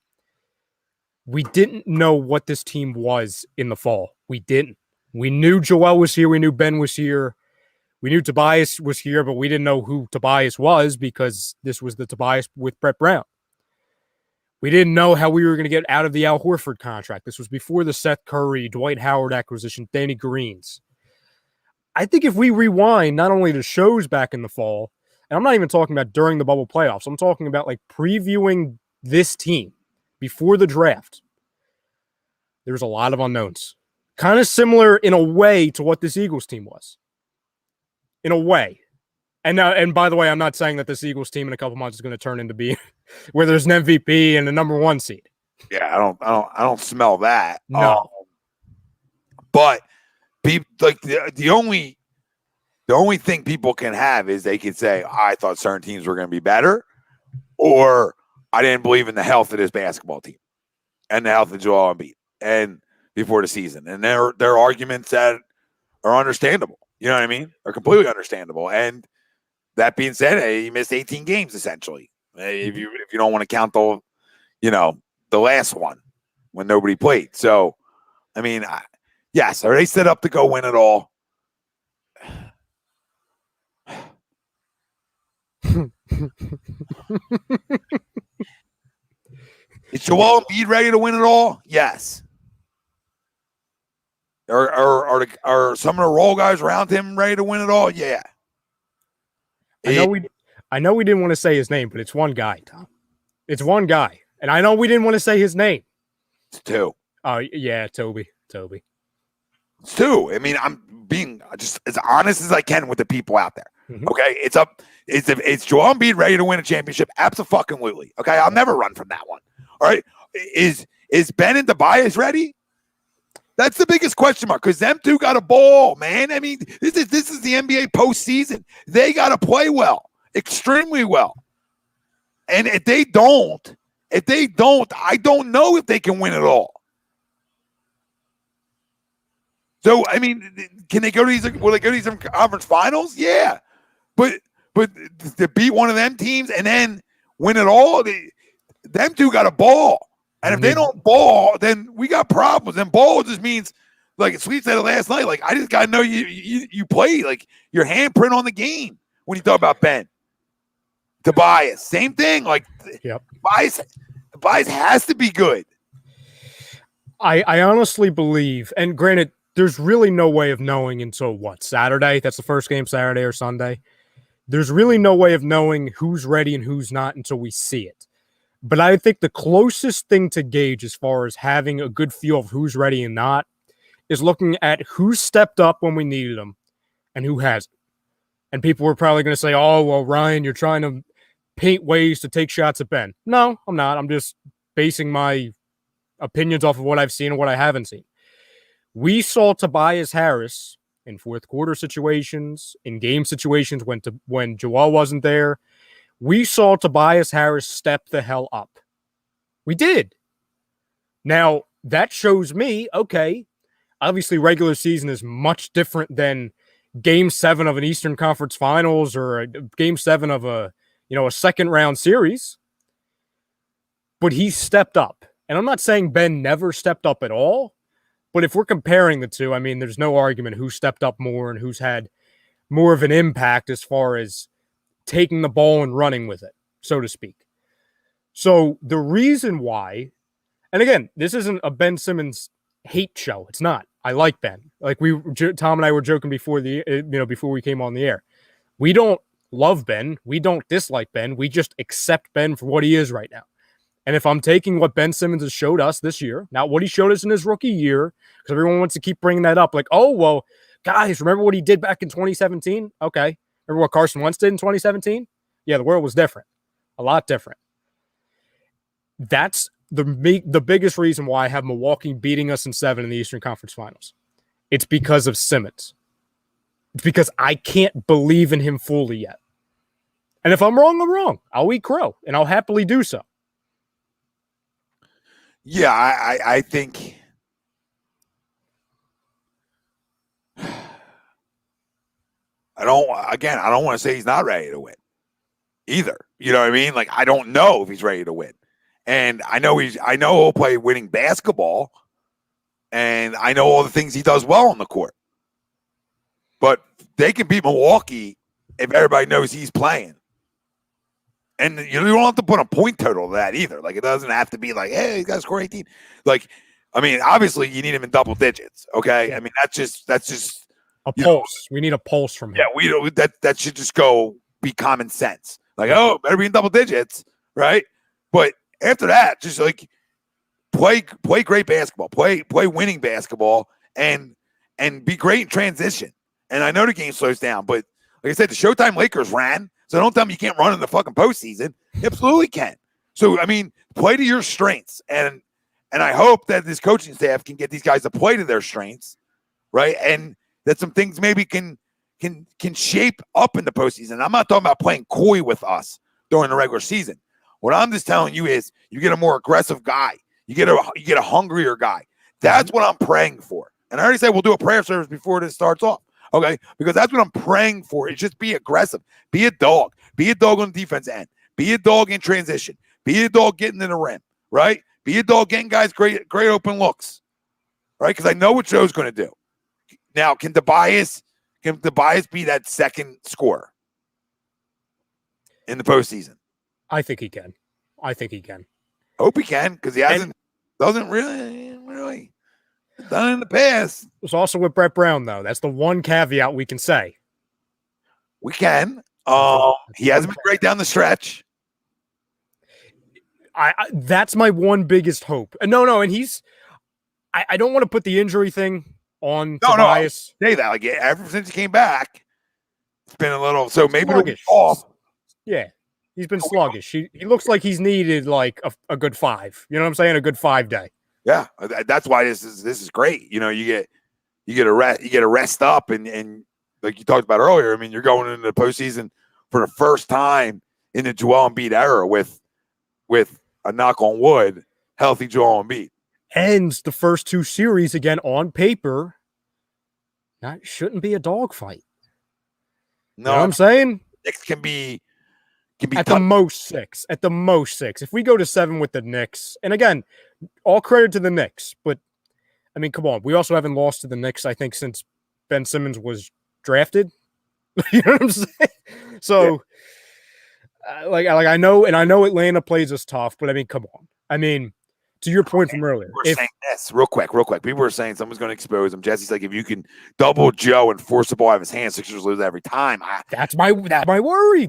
we didn't know what this team was in the fall. We didn't. We knew Joel was here. We knew Ben was here. We knew Tobias was here, but we didn't know who Tobias was, because this was the Tobias with Brett Brown. We didn't know how we were going to get out of the Al Horford contract. This was before the Seth Curry, Dwight Howard acquisition, Danny Greens. I think if we rewind not only the shows back in the fall, and I'm not even talking about during the bubble playoffs, I'm talking about like previewing this team before the draft, there's a lot of unknowns. Kind of similar in a way to what this Eagles team was. In a way. And by the way, I'm not saying that this Eagles team in a couple months is going to turn into being where there's an MVP and a number 1 seed. Yeah, I don't smell that. No. But like the only thing people can have is they can say, I thought certain teams were going to be better, or I didn't believe in the health of this basketball team and the health of Joel Embiid and before the season. And they're arguments that are understandable. You know what I mean? Are completely understandable. And that being said, he missed 18 games essentially. If you don't want to count the last one, when nobody played. So, I mean, yes, are they set up to go win it all? Is Joel Embiid ready to win it all? Yes. Are some of the role guys around him ready to win it all? Yeah. I know we didn't want to say his name, but it's one guy, Tom. It's one guy. And I know we didn't want to say his name. It's two. Oh, yeah, Toby. It's two. I mean, I'm being just as honest as I can with the people out there. Mhm. Okay, it's Joel Embiid ready to win a championship? Absolutely. Okay, I'll never run from that one. All right, is Ben and Tobias ready? That's the biggest question mark because them two got a ball, man. I mean, this is the NBA postseason. They got to play well, extremely well. And if they don't, I don't know if they can win it all. So, I mean, can they go to these? Will they go to these conference finals? Yeah, but to beat one of them teams and then win it all, them two got a ball. And if they don't ball, then we got problems. And ball just means, like Sweet said it last night, like I just got to know you play, like your handprint on the game when you talk about Ben. Tobias, same thing. Like, yep. Tobias has to be good. I honestly believe, and granted, there's really no way of knowing until what, Saturday? That's the first game, Saturday or Sunday. There's really no way of knowing who's ready and who's not until we see it. But I think the closest thing to gauge as far as having a good feel of who's ready and not is looking at who stepped up when we needed them and who hasn't. And people were probably going to say, oh, well, Ryan, you're trying to paint ways to take shots at Ben. No, I'm not. I'm just basing my opinions off of what I've seen and what I haven't seen. We saw Tobias Harris in fourth quarter situations, in game situations when Joel wasn't there. We saw Tobias Harris step the hell up. We did. Now, that shows me, okay, obviously regular season is much different than Game 7 of an Eastern Conference Finals or Game 7 of a second round series. But he stepped up. And I'm not saying Ben never stepped up at all, but if we're comparing the two, I mean, there's no argument who stepped up more and who's had more of an impact as far as taking the ball and running with it, so to speak. So the reason why, and again, this isn't a Ben Simmons hate show. It's not. I like Ben. Like Tom and I were joking before before we came on the air. We don't love Ben. We don't dislike Ben. We just accept Ben for what he is right now. And if I'm taking what Ben Simmons has showed us this year, not what he showed us in his rookie year, because everyone wants to keep bringing that up, like, oh, well, guys, remember what he did back in 2017? Okay. Remember what Carson Wentz did in 2017? Yeah, the world was different. A lot different. That's the biggest reason why I have Milwaukee beating us in 7 in the Eastern Conference Finals. It's because of Simmons. It's because I can't believe in him fully yet. And if I'm wrong, I'm wrong. I'll eat crow, and I'll happily do so. Yeah, I think I don't want to say he's not ready to win either. You know what I mean? Like, I don't know if he's ready to win. And I know he'll play winning basketball, and I know all the things he does well on the court. But they can beat Milwaukee if everybody knows he's playing. And you don't have to put a point total to that either. Like, it doesn't have to be like, hey, you guys score 18. Like, I mean, obviously you need him in double digits. Okay. I mean, that's just a pulse. We need a pulse from him. Yeah, we don't that should just be common sense. Like, oh, better be in double digits, right? But after that, just like play great basketball, play winning basketball, and be great in transition. And I know the game slows down, but like I said, the Showtime Lakers ran. So don't tell me you can't run in the fucking postseason. You absolutely can. So, I mean, play to your strengths. And I hope that this coaching staff can get these guys to play to their strengths, right? And that some things maybe can shape up in the postseason. I'm not talking about playing coy with us during the regular season. What I'm just telling you is you get a more aggressive guy. You get a hungrier guy. That's what I'm praying for. And I already said we'll do a prayer service before this starts off. Okay, because that's what I'm praying for. Is just be aggressive. Be a dog. Be a dog on the defense end. Be a dog in transition. Be a dog getting in the rim, right? Be a dog, getting guys great open looks, right? Because I know what Joe's going to do. Now, can Tobias be that second scorer in the postseason? I think he can. Hope he can, because he doesn't really done it in the past. It's also with Brett Brown, though. That's the one caveat we can say. We can. He hasn't been great down the stretch. That's my one biggest hope. No, and he's. I don't want to put the injury thing on Tobias. No, say that. Like, ever since he came back, it's been a little. So maybe it'll be sluggish. off. Yeah, he's been sluggish. He looks like he's needed like a good 5. You know what I'm saying? A good 5 day. Yeah, that's why this is great. You know, you get a rest up, and like you talked about earlier. I mean, you're going into the postseason for the first time in the Joel Embiid era with a knock on wood, healthy Joel Embiid. And the first 2 series, again, on paper, that shouldn't be a dogfight. No, you know what I'm saying? Knicks can be at the most 6. At the most 6. If we go to 7 with the Knicks, and again, all credit to the Knicks, but I mean, come on. We also haven't lost to the Knicks, I think, since Ben Simmons was drafted. You know what I'm saying? So, like I know Atlanta plays us tough, but I mean, come on. I mean, to your point from earlier, saying this real quick. People were saying someone's going to expose him. Jesse's like, if you can double Joe and force the ball out of his hands, Sixers lose every time. That's my worry.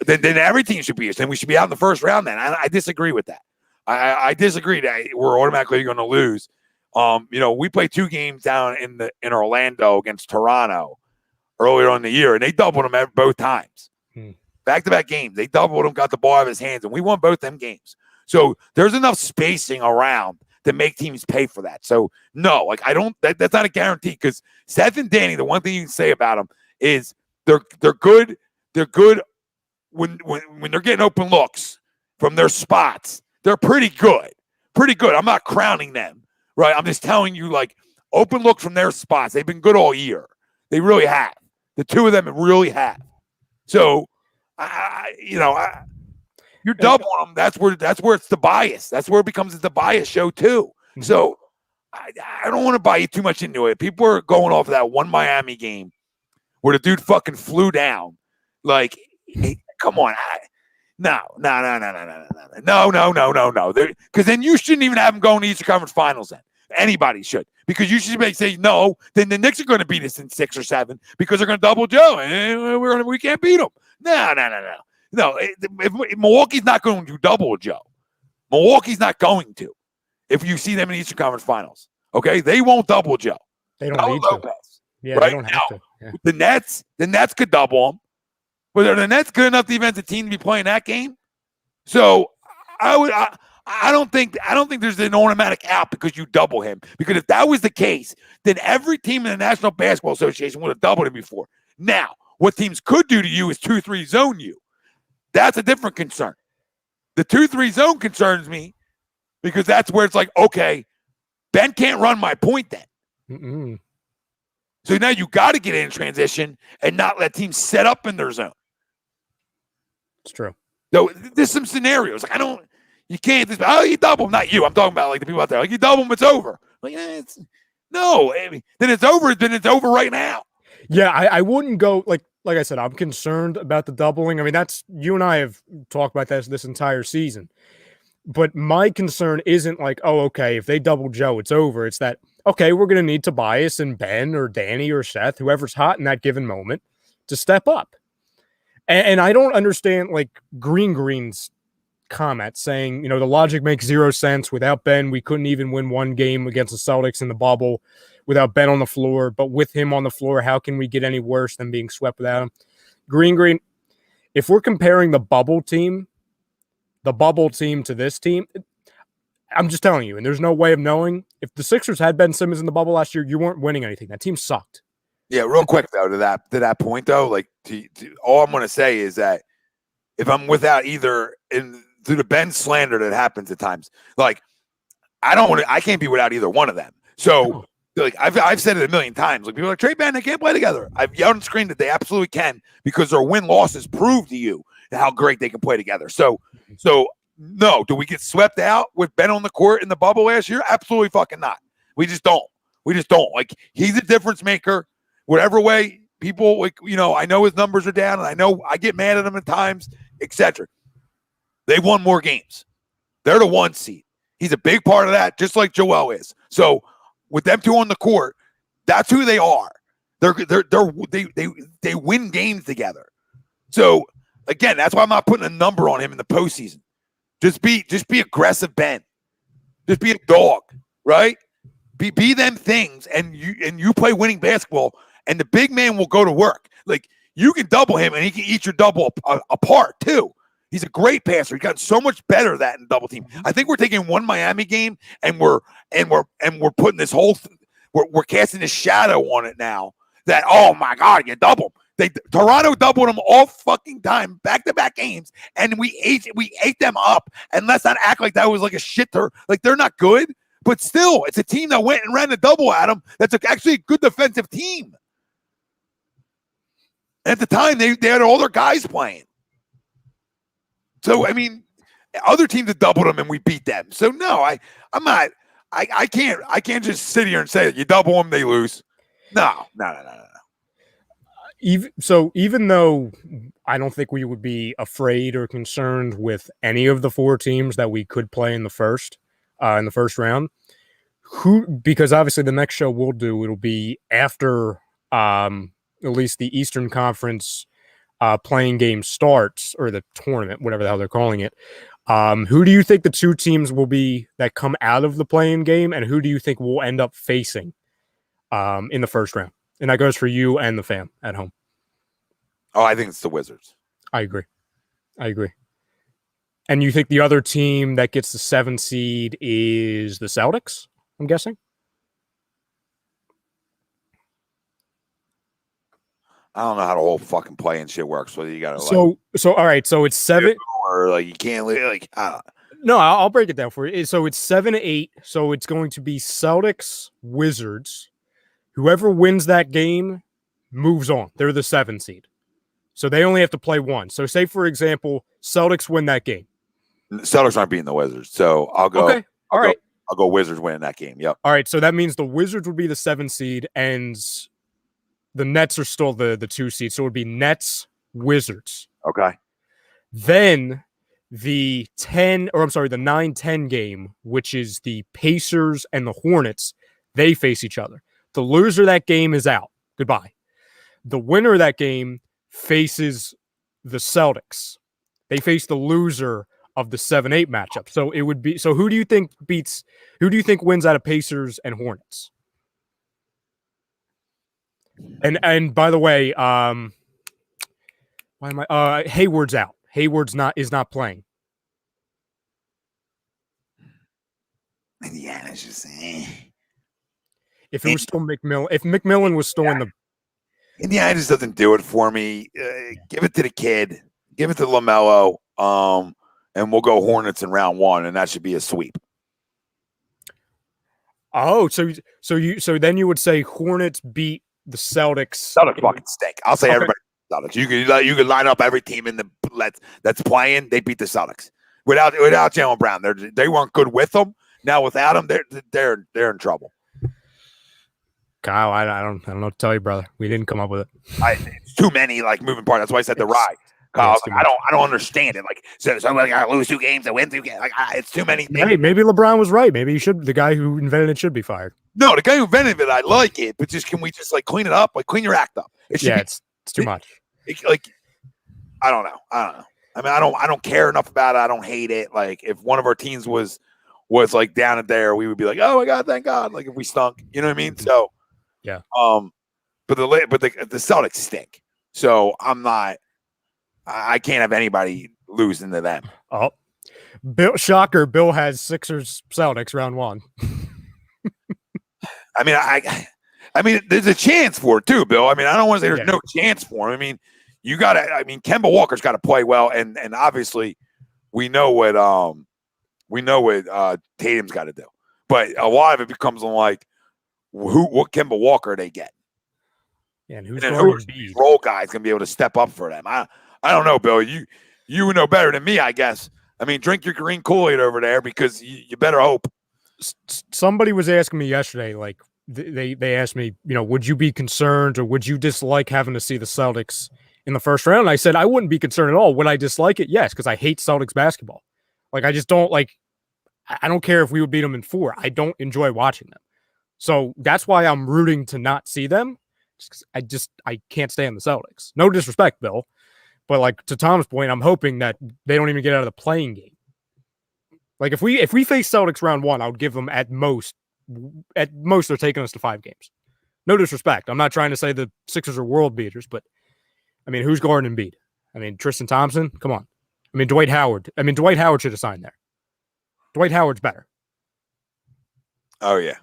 Then every team should be. Then we should be out in the first round. Then I disagree with that. I disagree that we're automatically going to lose. You know, we played 2 games down in Orlando against Toronto earlier on in the year, and they doubled him both times. Back-to-back games, they doubled him, got the ball out of his hands, and we won both them games. So there's enough spacing around to make teams pay for that. So no, like that's not a guarantee, because Seth and Danny, the one thing you can say about them is they're good. They're good when they're getting open looks from their spots. They're pretty good. I'm not crowning them, right? I'm just telling you, like, open look from their spots. They've been good all year. They really have. The 2 of them really have. So, you're doubling them. That's where it's the bias. That's where it becomes the bias show too. Mm-hmm. So I don't want to buy you too much into it. People are going off of that one Miami game where the dude fucking flew down. Like, hey, come on. No. Because then you shouldn't even have him going to Eastern Conference Finals then. Anybody should. Because you should say, no, then the Knicks are going to beat us in 6 or 7 because they're going to double Joe. And we can't beat them. No. No, if Milwaukee's not going to double Joe. Milwaukee's not going to. If you see them in the Eastern Conference Finals, okay, they won't double Joe. They don't need to. Yeah, right? They don't have to. Yeah. The Nets could double them, but are the Nets good enough defensive team to be playing that game? So I don't think there's an automatic out because you double him. Because if that was the case, then every team in the National Basketball Association would have doubled him before. Now, what teams could do to you is 2-3 zone you. That's a different concern. The 2-3 zone concerns me because that's where it's like, okay, Ben can't run my point then. Mm-mm. So now you got to get in transition and not let teams set up in their zone. It's true. So there's some scenarios. Like, you can't just, you double him, not you. I'm talking about like the people out there. Like, you double him, it's over. Like, then it's over. Then it's over right now. Yeah, I wouldn't go like I said, I'm concerned about the doubling. I mean, that's you and I have talked about this entire season. But my concern isn't like, oh, okay, if they double Joe, it's over. It's that, okay, we're going to need Tobias and Ben or Danny or Seth, whoever's hot in that given moment, to step up. And I don't understand, like, Green's comment saying, the logic makes 0 sense. Without Ben, we couldn't even win one game against the Celtics in the bubble without Ben on the floor. But with him on the floor, how can we get any worse than being swept without him? Green, if we're comparing the bubble team to this team, I'm just telling you, and there's no way of knowing. If the Sixers had Ben Simmons in the bubble last year, you weren't winning anything. That team sucked. Yeah, real quick though, to that point though, like all I'm going to say is that if I'm without either through the Ben slander that happens at times, like I can't be without either one of them. So like I've said it a million times. Like people are like, Trey Ben, they can't play together. I've yelled on screen that they absolutely can because their win losses prove to you how great they can play together. So No. Do we get swept out with Ben on the court in the bubble last year? Absolutely fucking not. We just don't. Like, he's a difference maker. Whatever way people, like, I know his numbers are down, and I know I get mad at him at times, etc. They won more games. They're the 1 seed. He's a big part of that, just like Joel is. So with them two on the court, that's who they are. They win games together. So again, that's why I'm not putting a number on him in the postseason. Just be aggressive, Ben. Just be a dog, right? Be them things, and you play winning basketball, and the big man will go to work. Like, you can double him, and he can eat your double apart too. He's a great passer. He's gotten so much better at that in double team. I think we're taking one Miami game, and we're putting this whole we're casting a shadow on it now. That, oh my God, you double him. Toronto doubled them all fucking time, back-to-back games, and we ate them up. And let's not act like that was like a shit. Like, they're not good, but still, it's a team that went and ran a double at them. That's actually a good defensive team. At the time, they had all their guys playing. So, I mean, other teams have doubled them and we beat them. So no, I'm not. I can't just sit here and say you double them, they lose. No. Even though I don't think we would be afraid or concerned with any of the 4 teams that we could play in the first round, because obviously the next show we'll do, it'll be after at least the Eastern Conference playing game starts, or the tournament, whatever the hell they're calling it. Who do you think the 2 teams will be that come out of the playing game, and who do you think we'll end up facing in the first round? And that goes for you and the fam at home. Oh, I think it's the Wizards. I agree. And you think the other team that gets the 7 seed is the Celtics, I'm guessing? I don't know how the whole fucking playing shit works. Whether you got to so all right. So it's 7, or like you can't like. No, I'll break it down for you. So it's 7-8. So it's going to be Celtics, Wizards. Whoever wins that game moves on. They're the 7 seed. So they only have to play 1. So say, for example, Celtics win that game. Celtics aren't beating the Wizards. So I'll go. Okay. All right. I'll go Wizards winning that game. Yep. All right. So that means the Wizards would be the 7 seed, and the Nets are still the 2 seed. So it would be Nets, Wizards. Okay. Then the 9-10 game, which is the Pacers and the Hornets, they face each other. The loser of that game is out. Goodbye. The winner of that game faces the Celtics. They face the loser of the 7-8 matchup. So it would be, who do you think wins out of Pacers and Hornets? And by the way, Hayward's out. Hayward's not playing. Indiana's just If it was still McMillan, if McMillan was still in the Indiana just doesn't do it for me. Give it to the kid. Give it to LaMelo. And we'll go Hornets in round 1, and that should be a sweep. Oh, so then you would say Hornets beat the Celtics. Celtics fucking stink. I'll say everybody Celtics. You could line up every team in the that's playing. They beat the Celtics without Jalen Brown. They weren't good with them. Now without him, they're in trouble. Kyle, I don't know what to tell you, brother. We didn't come up with it. It's too many moving parts. That's why I said the ride. Kyle, I don't understand it. So I gotta lose 2 games and win 2 games. It's too many things. Hey, maybe LeBron was right. Maybe the guy who invented it should be fired. No, the guy who invented it, I like it, but can we just clean it up? Clean your act up. It's too much. I don't know. I mean, I don't care enough about it. I don't hate it. If one of our teams was down at there, we would be like, oh my God, thank God. If we stunk, you know what I mean? So yeah. But the Celtics stink. So I can't have anybody losing to them. Oh, shocker! Bill has Sixers Celtics round 1. I mean, there's a chance for it too, Bill. I mean, I don't want to say there's no chance for him. I mean, Kemba Walker's got to play well, and obviously we know what Tatum's got to do. But a lot of it becomes on what Kemba Walker are they get? Yeah, and who's these role guys gonna be able to step up for them? I don't know, Bill. You would know better than me, I guess. I mean, drink your green Kool-Aid over there because you better hope. Somebody was asking me yesterday, like they asked me, would you be concerned or would you dislike having to see the Celtics in the first round? And I said I wouldn't be concerned at all. Would I dislike it? Yes, because I hate Celtics basketball. Like I just don't like. I don't care if we would beat them in 4. I don't enjoy watching them. So that's why I'm rooting to not see them. I can't stand the Celtics. No disrespect, Bill. But like to Tom's point, I'm hoping that they don't even get out of the playing game. Like if we face Celtics round 1, I would give them at most they're taking us to 5 games. No disrespect. I'm not trying to say the Sixers are world beaters, but I mean, who's guarding Embiid? I mean, Tristan Thompson? Come on. I mean, Dwight Howard should have signed there. Dwight Howard's better. Oh, yeah.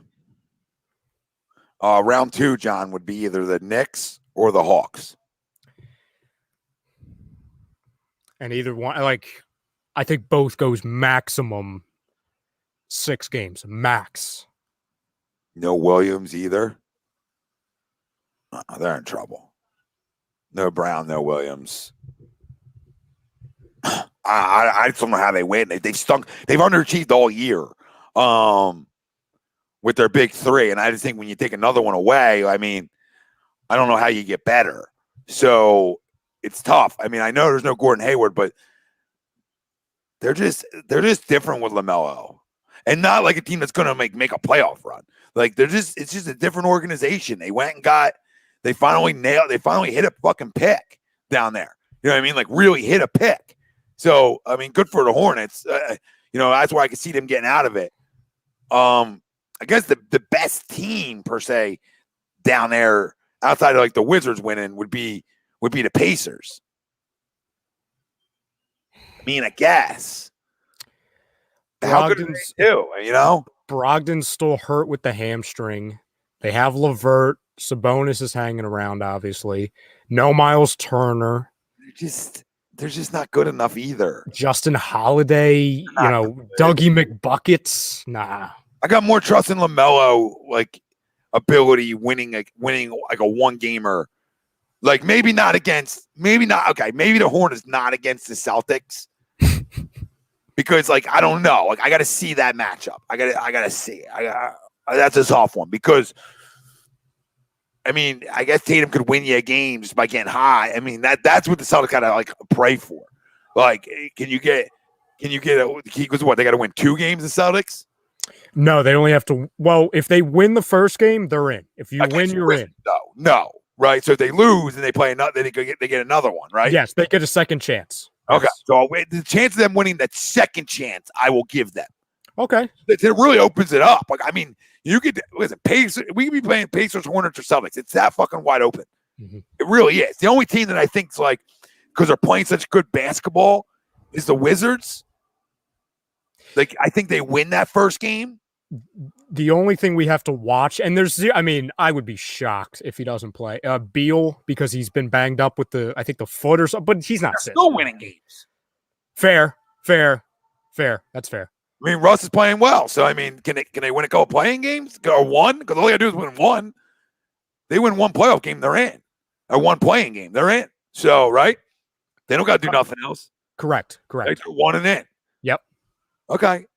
Round 2, John, would be either the Knicks or the Hawks. And either one, I think both goes maximum 6 games. Max. No Williams either. They're in trouble. No Brown, no Williams. I just don't know how they win. They've stunk. They've underachieved all year with their big 3. And I just think when you take another one away, I mean, I don't know how you get better. So it's tough. I mean, I know there's no Gordon Hayward, but they're just different with LaMelo. And not like a team that's gonna make a playoff run. Like it's just a different organization. They finally hit a fucking pick down there. You know what I mean? Like really hit a pick. So, I mean, good for the Hornets. That's why I could see them getting out of it. I guess the best team per se down there outside of like the Wizards winning would be the Pacers. I mean, I guess. How good are they do? Brogdon's still hurt with the hamstring. They have LeVert. Sabonis is hanging around, obviously. No Miles Turner. They're just not good enough either. Justin Holiday, Dougie McBuckets. Nah. I got more trust in LaMelo, like ability winning like a one gamer. Like maybe not. Okay, maybe the Hornets not against the Celtics. Because like I don't know. Like I gotta see that matchup. I gotta see it. That's a soft one because I mean, I guess Tatum could win you games by getting high. I mean, that's what the Celtics gotta like pray for. Like, can you get because what they gotta win 2 games, the Celtics? No, they only have to. Well, if they win the first game, they're in. If you win, you're in. No, right? So if they lose and they play another, they get another one, right? Yes, they get a second chance. Okay, so the chance of them winning that second chance, I will give them. Okay, it really opens it up. Like I mean, you could listen. Pacers, we could be playing Pacers, Hornets, or Celtics. It's that fucking wide open. Mm-hmm. It really is. The only team that I think's like because they're playing such good basketball is the Wizards. Like I think they win that first game. The only thing we have to watch, and I would be shocked if he doesn't play. Beal, because he's been banged up with the foot or something, but he's not still winning games. Fair. That's fair. I mean, Russ is playing well, so I mean, can they win a couple playing games or one? Because all they gotta do is win one. They win one playoff game, they're in. Or one playing game, they're in. So right, they don't gotta do nothing else. Correct. They're 1 and in. Yep. Okay.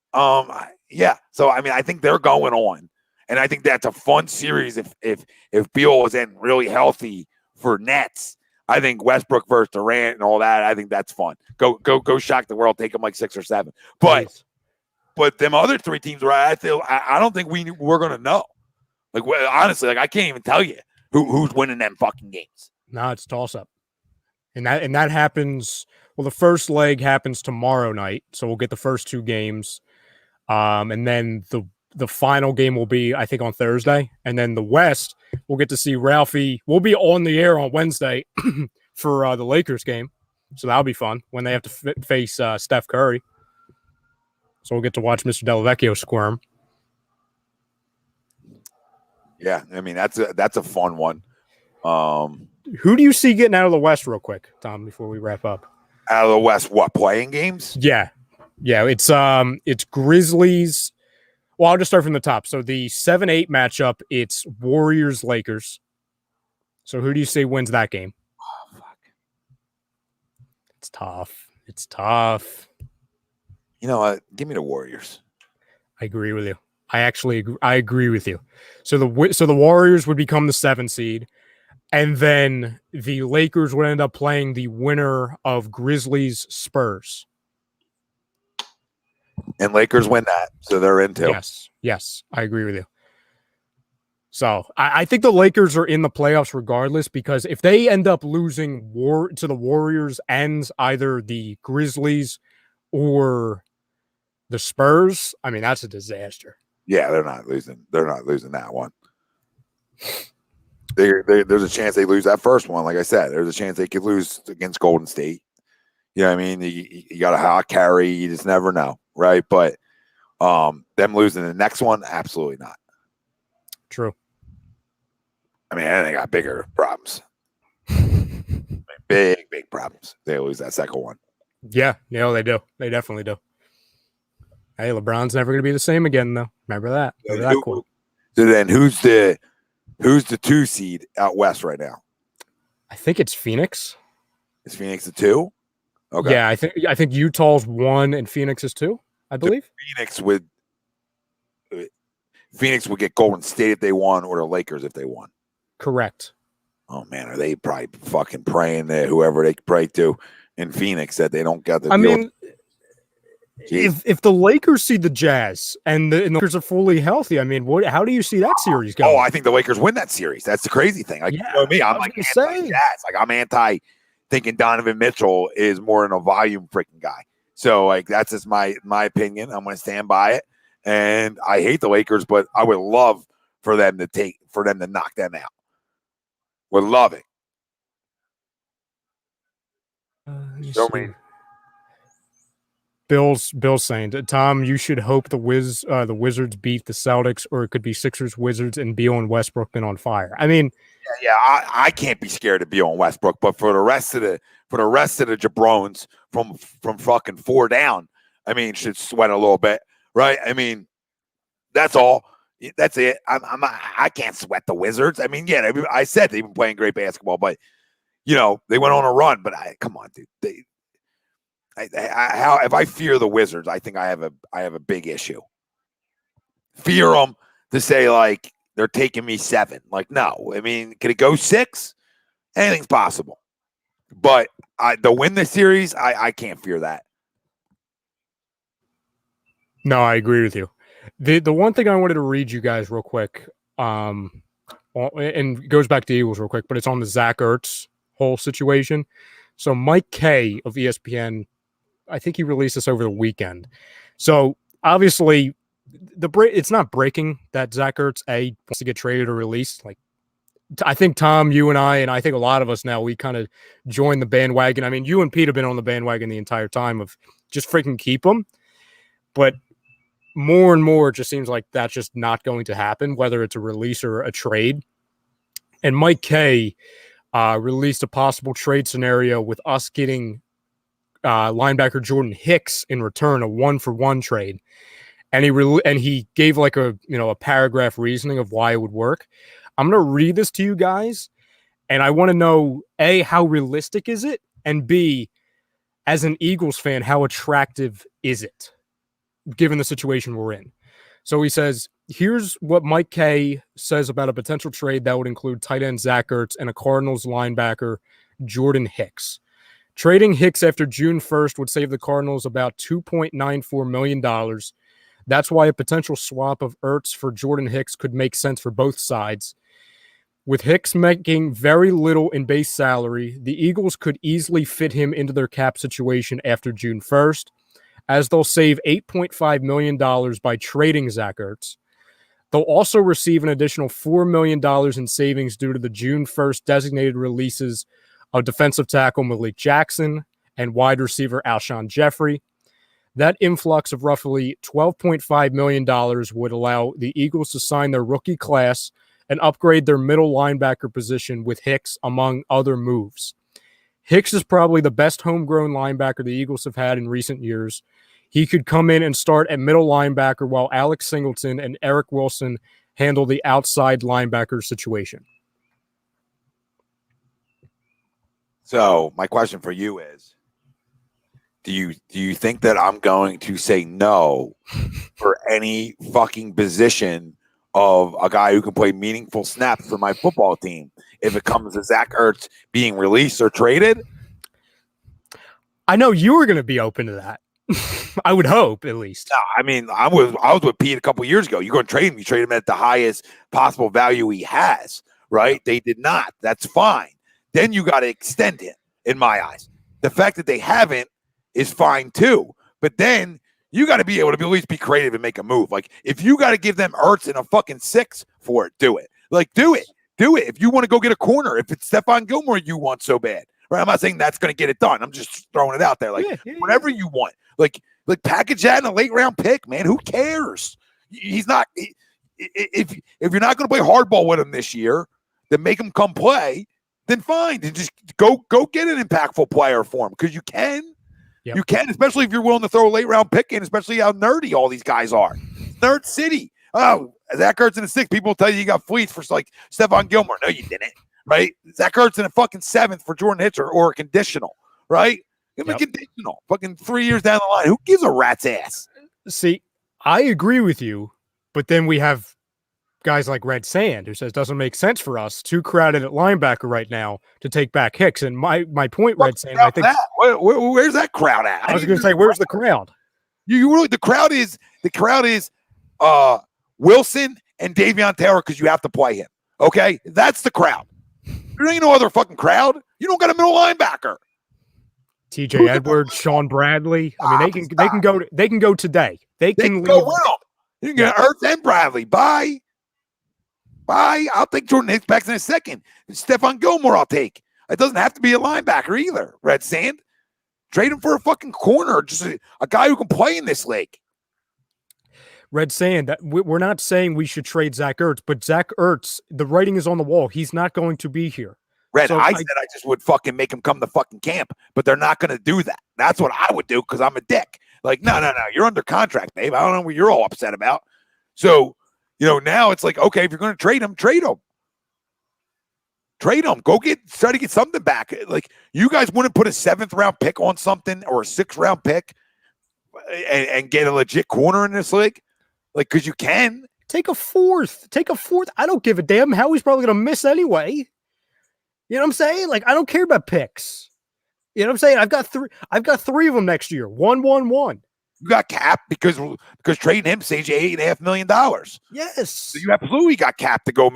Yeah. So I mean, I think they're going on, and I think that's a fun series. If Beal isn't really healthy for Nets, I think Westbrook versus Durant and all that. I think that's fun. Go shock the world. Take them like 6 or 7. But them other 3 teams where I don't think we're gonna know. Like honestly, like I can't even tell you who's winning them fucking games. No, it's toss up, and that happens. Well, the first leg happens tomorrow night, so we'll get the first 2 games. And then the final game will be, I think, on Thursday. And then the West, we'll get to see Ralphie. We'll be on the air on Wednesday for the Lakers game. So that'll be fun when they have to face Steph Curry. So we'll get to watch Mr. Delavecchio squirm. Yeah, I mean, that's a fun one. Who do you see getting out of the West real quick, Tom, before we wrap up? Out of the West, what, playing games? Yeah, it's Grizzlies. Well, I'll just start from the top. So the 7-8 matchup, it's Warriors-Lakers. So who do you say wins that game? Oh, fuck. It's tough. You know what? Give me the Warriors. I agree with you. I agree with you. So the Warriors would become the 7 seed, and then the Lakers would end up playing the winner of Grizzlies Spurs. And Lakers win that, so they're in too. Yes, I agree with you. So I think the Lakers are in the playoffs regardless, because if they end up losing to the Warriors and either the Grizzlies or the Spurs, I mean, that's a disaster. Yeah, they're not losing. They're not losing that one. There's a chance they lose that first one. Like I said, there's a chance they could lose against Golden State. You know what I mean? You got a hot carry. You just never know, right? But them losing the next one, absolutely not. True. I mean, they got bigger problems. Big problems. They lose that second one. Yeah, they do. They definitely do. Hey, LeBron's never going to be the same again, though. Remember that. Remember that quote. So then, who's the 2 seed out west right now? I think it's Phoenix. Is Phoenix the 2? Okay. Yeah, I think Utah's 1 and Phoenix is 2. I believe Phoenix would get Golden State if they won, or the Lakers if they won. Correct. Oh man, are they probably fucking praying that whoever they pray to in Phoenix that they don't get the I deal? mean, if the Lakers see the Jazz and the Lakers are fully healthy, I mean, how do you see that series going? Oh, I think the Lakers win that series. That's the crazy thing. Like, Yeah, you know me, I'm like anti-Jazz. Like, I'm anti thinking Donovan Mitchell is more in a volume freaking guy. So like that's just my opinion. I'm going to stand by it. And I hate the Lakers, but I would love for them to knock them out. Would love it. Show me. Bill's saying, Tom, you should hope the Wizards beat the Celtics, or it could be Sixers, Wizards, and Beal and Westbrook been on fire. I mean, yeah, I can't be scared of Beal and Westbrook, but for the rest of the jabrones from fucking 4 down, I mean, should sweat a little bit, right? I mean, that's all. That's it. I can't sweat the Wizards. I mean, yeah, I said they've been playing great basketball, but they went on a run. But come on, dude. If I fear the Wizards, I think I have a big issue. Fear them to say like they're taking me 7. Like, no. I mean, could it go 6? Anything's possible. But to win the series, I can't fear that. No, I agree with you. The one thing I wanted to read you guys real quick, and it goes back to Eagles real quick, but it's on the Zach Ertz whole situation. So Mike Kay of ESPN, I think he released this over the weekend. So obviously, it's not breaking that Zach Ertz wants to get traded or released. Like, I think Tom, you and I think a lot of us now, we kind of joined the bandwagon. I mean, you and Pete have been on the bandwagon the entire time of just freaking keep him. But more and more, it just seems like that's just not going to happen, whether it's a release or a trade. And Mike Kay released a possible trade scenario with us getting linebacker Jordan Hicks in return, a 1-for-1 trade. And he gave like a paragraph reasoning of why it would work. I'm going to read this to you guys, and I want to know, A, how realistic is it? And B, as an Eagles fan, how attractive is it, given the situation we're in? So he says, here's what Mike Kay says about a potential trade that would include tight end Zach Ertz and a Cardinals linebacker, Jordan Hicks. Trading Hicks after June 1st would save the Cardinals about $2.94 million. That's why a potential swap of Ertz for Jordan Hicks could make sense for both sides. With Hicks making very little in base salary, the Eagles could easily fit him into their cap situation after June 1st, as they'll save $8.5 million by trading Zach Ertz. They'll also receive an additional $4 million in savings due to the June 1st designated releases of defensive tackle Malik Jackson and wide receiver Alshon Jeffrey. That influx of roughly $12.5 million would allow the Eagles to sign their rookie class and upgrade their middle linebacker position with Hicks, among other moves. Hicks is probably the best homegrown linebacker the Eagles have had in recent years. He could come in and start at middle linebacker while Alex Singleton and Eric Wilson handle the outside linebacker situation. So my question for you is, Do you think that I'm going to say no for any fucking position of a guy who can play meaningful snaps for my football team if it comes to Zach Ertz being released or traded? I know you were going to be open to that. I would hope, at least. No, I mean, I was with Pete a couple years ago. You're going to trade him. You trade him at the highest possible value he has, right? They did not. That's fine. Then you got to extend him, in my eyes. The fact that they haven't is fine too. But then you got to be able to at least be creative and make a move. Like, if you got to give them Ertz in a fucking 6 for it, do it. Like, do it. Do it. If you want to go get a corner, if it's Stephon Gilmore you want so bad, right? I'm not saying that's going to get it done. I'm just throwing it out there. Like, whatever you want. Like package that in a late round pick, man. Who cares? He's not. If you're not going to play hardball with him this year, then make him come play. Then fine. Then just go get an impactful player for him, because you can. Yep. You can, especially if you're willing to throw a late round pick in, especially how nerdy all these guys are. Nerd City. Oh, Zach Ertz in the 6th. People will tell you got fleets for like Stephon Gilmore. No, you didn't. Right? Zach Ertz in a fucking 7th for Jordan Hitcher or a conditional. Right? Give him a conditional. Fucking 3 years down the line. Who gives a rat's ass? See, I agree with you, but then we have guys like Red Sand who says doesn't make sense for us, too crowded at linebacker right now to take back Hicks. And my point, Red Sand, I think where's that crowd at? I was going to say, where's the crowd? You really the crowd is Wilson and Davion Taylor, because you have to play him. Okay, that's the crowd. There ain't no other fucking crowd. You don't got a middle linebacker. TJ Edwards, Sean Bradley. I mean, they can go today. They can leave. Go well. You can get Ertz and Bradley. Bye. I'll take Jordan Hicks back in a second. Stephon Gilmore I'll take. It doesn't have to be a linebacker either, Red Sand. Trade him for a fucking corner, just a guy who can play in this league. Red Sand, that we're not saying we should trade Zach Ertz, but Zach Ertz, the writing is on the wall. He's not going to be here. Red, so I said I just would fucking make him come to fucking camp, but they're not going to do that. That's what I would do, because I'm a dick. Like, no, you're under contract, babe. I don't know what you're all upset about. So, now it's like, okay, if you're going to trade him, trade him. Trade him. Try to get something back. Like, you guys wouldn't put a 7th round pick on something or a 6th round pick and get a legit corner in this league? Like, because you can. Take a 4th. I don't give a damn. Howie's probably going to miss anyway. You know what I'm saying? Like, I don't care about picks. You know what I'm saying? I've got three of them next year. 1-1-1. You got cap because trading him saves you $8.5 million. Yes. So you absolutely got cap to go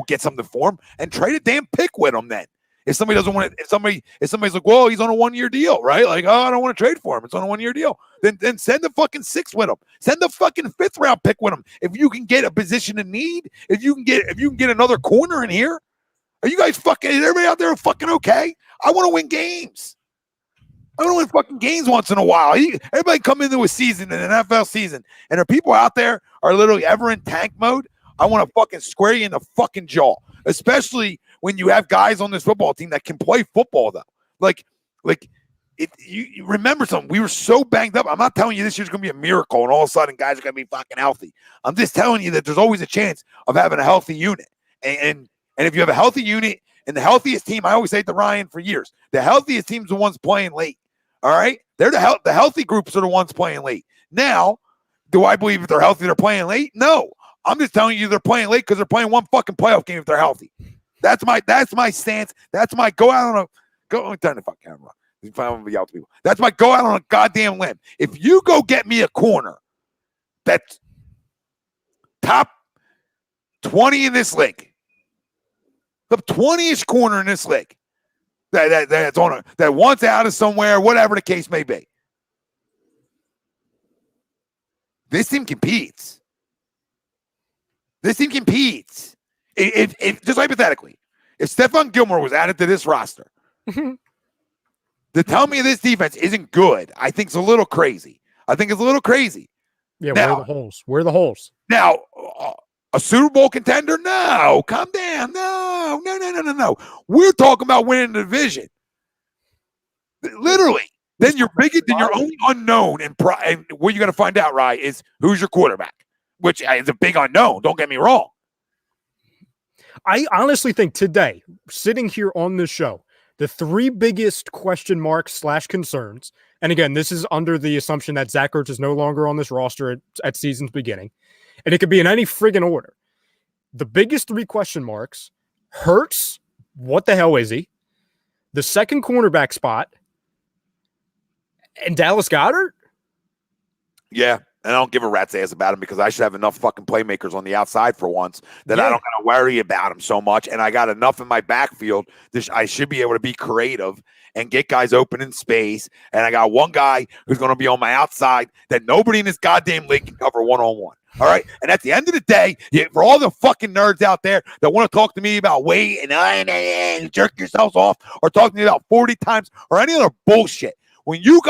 get something for him and trade a damn pick with him then. If somebody doesn't want it, if somebody's like, well, he's on a 1-year deal, right? Like, oh, I don't want to trade for him. It's on a 1-year deal. Then send the fucking 6th with him. Send the fucking 5th round pick with him. If you can get a position in need, if you can get another corner in here. Are you guys fucking, is everybody out there fucking okay? I want to win games. I want to win fucking games once in a while. Everybody come into a season, an NFL season, and there are people out there are literally ever in tank mode. I want to fucking square you in the fucking jaw, especially when you have guys on this football team that can play football, though. You remember something. We were so banged up. I'm not telling you this year's going to be a miracle and all of a sudden guys are going to be fucking healthy. I'm just telling you that there's always a chance of having a healthy unit. And if you have a healthy unit and the healthiest team, I always say to Ryan for years, the healthiest team's the ones playing late. All right? They're the healthy groups are the ones playing late. Now, do I believe if they're healthy, they're playing late? No. I'm just telling you they're playing late because they're playing one fucking playoff game if they're healthy. That's my stance. That's my go out on let me turn the fuck camera. People. That's my go out on a goddamn limb. If you go get me a corner that's top 20 in this league, the 20-ish corner in this league that's on that wants out of somewhere, whatever the case may be. This team competes. If just hypothetically, if Stephon Gilmore was added to this roster, to tell me this defense isn't good, I think it's a little crazy. Yeah, now, where are the holes? Now, a Super Bowl contender? No, calm down. No. We're talking about winning the division. Literally. Then your only unknown, and what you got to find out, right, is who's your quarterback, which is a big unknown. Don't get me wrong. I honestly think today, sitting here on this show, the 3 biggest question marks / concerns And again, this is under the assumption that Zach Ertz is no longer on this roster at season's beginning. And it could be in any friggin' order. The biggest 3 question marks, Hurts, what the hell is he? The second cornerback spot, and Dallas Goedert? Yeah. And I don't give a rat's ass about him because I should have enough fucking playmakers on the outside for once that I don't got to worry about him so much. And I got enough in my backfield that I should be able to be creative and get guys open in space. And I got one guy who's going to be on my outside that nobody in this goddamn league can cover one-on-one. All right. And at the end of the day, for all the fucking nerds out there that want to talk to me about weight and jerk yourselves off or talk to me about 40 times or any other bullshit, when you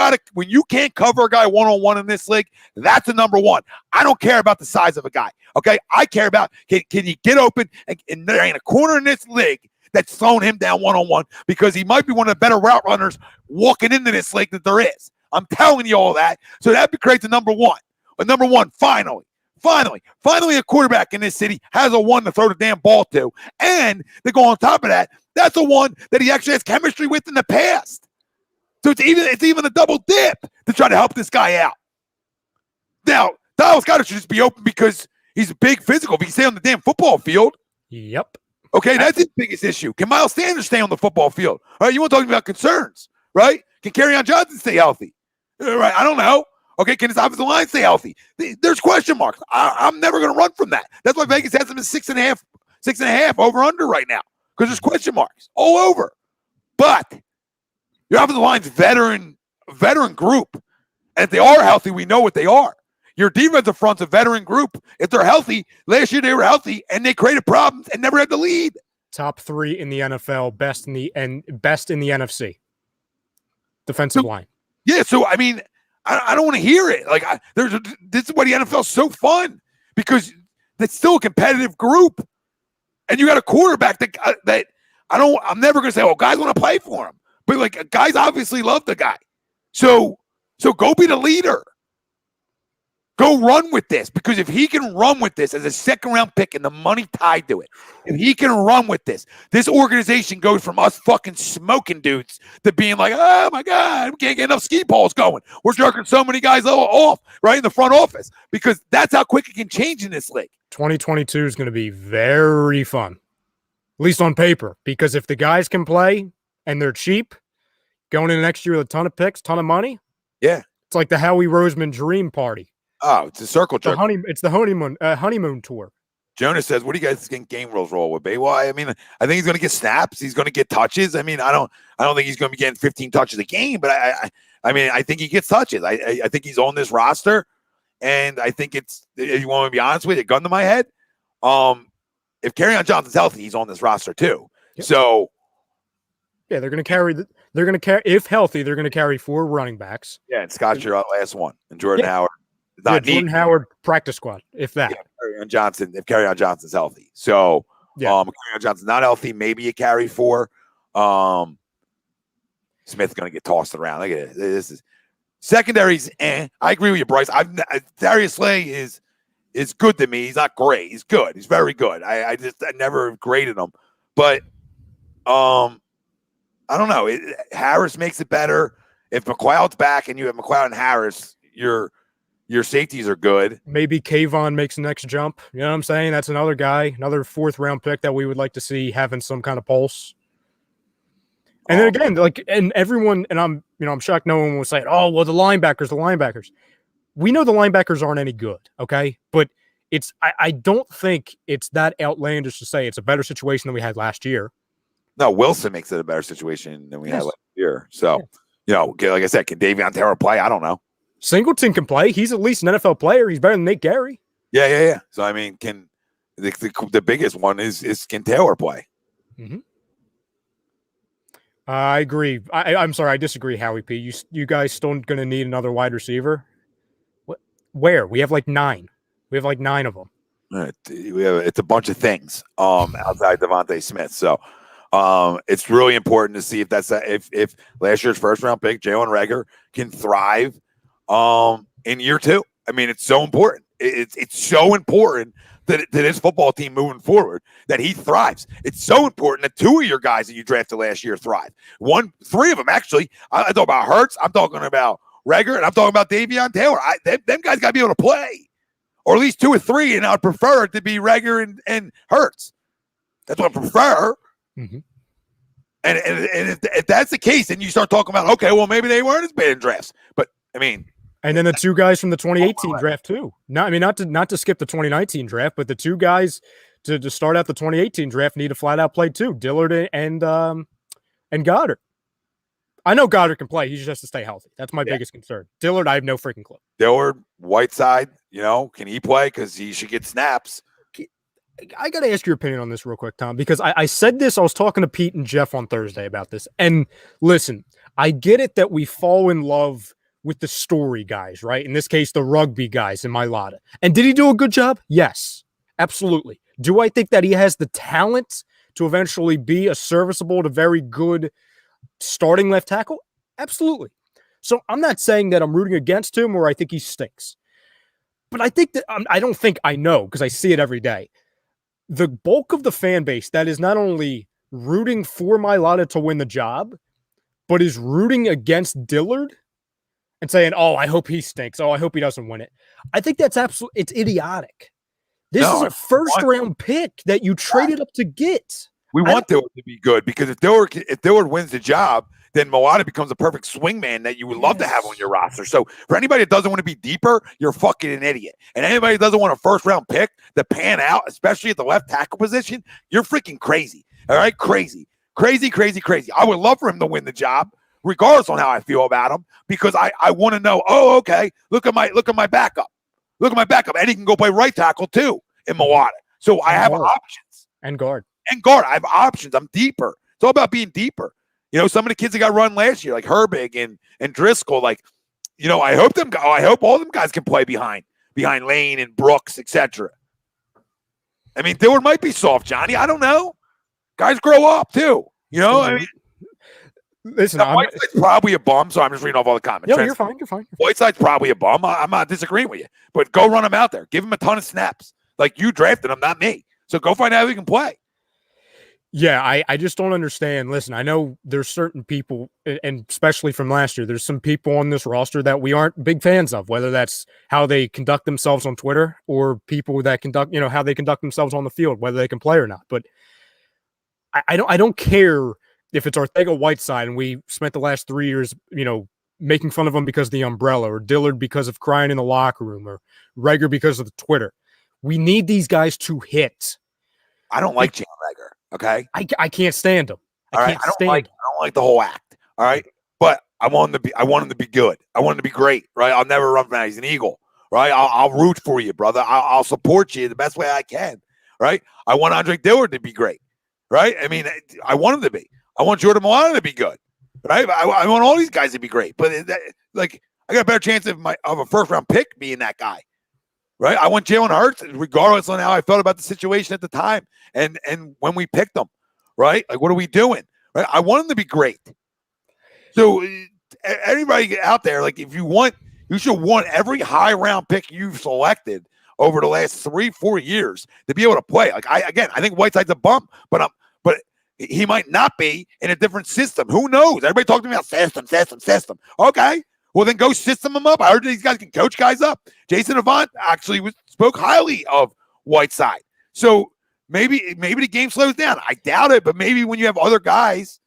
can't cover a guy one-on-one in this league, that's the number one. I don't care about the size of a guy. Okay. I care about can you get open and there ain't a corner in this league that's slowing him down one-on-one because he might be one of the better route runners walking into this league that there is. I'm telling you all that. So that creates a number one. A number one, finally, a quarterback in this city has a one to throw the damn ball to. And to go on top of that, that's a one that he actually has chemistry with in the past. So it's even a double dip to try to help this guy out. Now, Dallas Goedert should just be open because he's a big physical. If he stay on the damn football field. Yep. Okay, that's his biggest issue. Can Miles Sanders stay on the football field? All right, you want to talk about concerns, right? Can Kerryon Johnson stay healthy? Right, I don't know. Okay, can his offensive line stay healthy? There's question marks. I'm never going to run from that. That's why Vegas has him at 6.5 over under right now because there's question marks all over. But your offensive line's veteran group. And if they are healthy, we know what they are. Your defensive front's a veteran group. If they're healthy, last year they were healthy and they created problems and never had the lead. Top 3 in the NFL, best in the NFC. Defensive line. Yeah, so I mean, I don't want to hear it. Like this is why the NFL is so fun because it's still a competitive group, and you got a quarterback that I'm never going to say, oh, guys want to play for him, but like guys obviously love the guy, so go be the leader. Go run with this because if he can run with this as a second-round pick and the money tied to it, if he can run with this organization goes from us fucking smoking dudes to being like, oh, my God, we can't get enough ski balls going. We're jerking so many guys off right in the front office because that's how quick it can change in this league. 2022 is going to be very fun, at least on paper, because if the guys can play and they're cheap, going into next year with a ton of picks, ton of money, yeah, it's like the Howie Roseman dream party. Oh, it's a circle jerk. It's the honeymoon tour. Jonas says, what do you guys think game rules roll with, Bay? Well, I mean, I think he's going to get snaps. He's going to get touches. I mean, I don't think he's going to be getting 15 touches a game, but I mean, I think he gets touches. I think he's on this roster, and I think it's, if you want me to be honest with you, gun to my head, if Kerryon Johnson's healthy, he's on this roster too. Yep. So, yeah, they're going to carry, if healthy, they're going to carry 4 running backs. Yeah, and Scott's your last one, and Jordan Howard. Jordan Howard practice squad, if that. Yeah, if Kerryon Johnson's healthy. So, Kerryon Johnson's not healthy, maybe you carry 4. Smith's going to get tossed around. Look at it. This is secondaries. I agree with you, Bryce. Darius Slay is good to me. He's not great. He's good. He's very good. I never graded him, but I don't know. Harris makes it better. If McLeod's back and you have McLeod and Harris, your safeties are good. Maybe Kayvon makes the next jump. You know what I'm saying? That's another guy, another 4th round pick that we would like to see having some kind of pulse. And then again, and everyone, and I'm shocked no one was saying, oh, well, the linebackers. We know the linebackers aren't any good, okay? But I don't think it's that outlandish to say it's a better situation than we had last year. No, Wilson makes it a better situation than we had last year. So, like I said, can Davion Taylor play? I don't know. Singleton can play. He's at least an NFL player. He's better than Nate Gary. Yeah. So, I mean, can the biggest one is can Taylor play? Mm-hmm. I agree. I'm sorry. I disagree, Howie P. You guys still going to need another wide receiver? Where? We have like 9. We have like 9 of them. It's a bunch of things outside Devontae Smith. So it's really important to see if that's if last year's first round pick Jalen Reagor can thrive in year 2. I mean, it's so important. It's so important that this football team moving forward that he thrives. It's so important that 2 of your guys that you drafted last year thrive. 3 of them actually. I talk about Hurts. I'm talking about Reagor, and I'm talking about Davion Taylor. Them guys got to be able to play, or at least 2 or 3. And I'd prefer it to be Reagor and Hurts. That's what I prefer. Mm-hmm. And if that's the case, then you start talking about, okay, well, maybe they weren't as bad in drafts. But I mean, and then the 2 guys from the 2018 draft too. Not to skip the 2019 draft, but the 2 guys to start out the 2018 draft need to flat out play too. Dillard and Goddard. I know Goddard can play. He just has to stay healthy. That's my biggest concern. Dillard, I have no freaking clue. Dillard, Whiteside, can he play? Because he should get snaps. I got to ask your opinion on this real quick, Tom, because I said this. I was talking to Pete and Jeff on Thursday about this. And listen, I get it that we fall in love with the story guys, right? In this case, the rugby guys in Mailata. And did he do a good job? Yes, absolutely. Do I think that he has the talent to eventually be a serviceable to very good starting left tackle? Absolutely. So I'm not saying that I'm rooting against him or I think he stinks. But I think that I don't think I know because I see it every day. The bulk of the fan base that is not only rooting for Mailata to win the job, but is rooting against Dillard and saying, oh, I hope he stinks. Oh, I hope he doesn't win it. I think that's absolutely, it's idiotic. This is a first-round pick that you traded up to get. We want Dillard to be good because if Dillard wins the job, then Mailata becomes a perfect swingman that you would love to have on your roster. So for anybody that doesn't want to be deeper, you're fucking an idiot. And anybody that doesn't want a first-round pick to pan out, especially at the left tackle position, you're freaking crazy. All right? Crazy. I would love for him to win the job, regardless on how I feel about him, because I want to know, oh, okay, look at my backup. Look at my backup. And he can go play right tackle too in Mailata. So I have options. And guard. I have options. I'm deeper. It's all about being deeper. Some of the kids that got run last year, like Herbig and Driscoll, I hope all them guys can play behind Lane and Brooks, etc. I mean, Dillard might be soft, Johnny. I don't know. Guys grow up too. I mean, listen, Whiteside's probably a bum, so I'm just reading off all the comments. Yeah, you're fine. Whiteside's probably a bum. I'm not disagreeing with you, but go run him out there. Give him a ton of snaps. Like you drafted him, not me. So go find out if he can play. Yeah, I just don't understand. Listen, I know there's certain people, and especially from last year, there's some people on this roster that we aren't big fans of, whether that's how they conduct themselves on Twitter or people that conduct, how they conduct themselves on the field, whether they can play or not. But I don't care if it's Ortega-Whiteside and we spent the last 3 years, making fun of him because of the umbrella, or Dillard because of crying in the locker room, or Reagor because of the Twitter. We need these guys to hit. I don't like Jalen Reagor. Okay, I can't stand him. I don't like the whole act. All right, but I want him to be good. I want him to be great. Right, I'll never run from that. He's an Eagle. Right, I'll root for you, brother. I'll support you the best way I can. Right, I want Andre Dillard to be great. Right, I mean, I want him to be. I want Jordan Mailata to be good. Right, I want all these guys to be great. But I got a better chance of a first round pick being that guy. Right, I want Jalen Hurts, regardless on how I felt about the situation at the time, and when we picked them. Right, like what are we doing? Right, I want him to be great. So anybody out there, like if you want, you should want every high round pick you've selected over the last 3-4 years to be able to play. Like I think Whiteside's a bump, but he might not be in a different system. Who knows? Everybody talking to me about system. Okay. Well, then go system them up. I heard these guys can coach guys up. Jason Avant actually spoke highly of Whiteside. So maybe the game slows down. I doubt it, but maybe when you have other guys,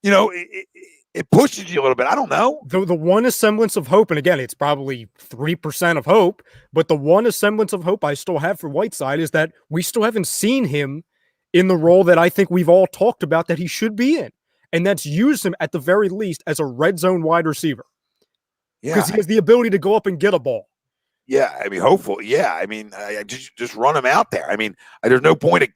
it pushes you a little bit. I don't know. The one semblance of hope, and again, it's probably 3% of hope, but the one semblance of hope I still have for Whiteside is that we still haven't seen him in the role that I think we've all talked about that he should be in. And that's use him at the very least as a red zone wide receiver. Because he has the ability to go up and get a ball. Yeah, I mean, hopefully, yeah. I mean, just run him out there. I mean, there's no point in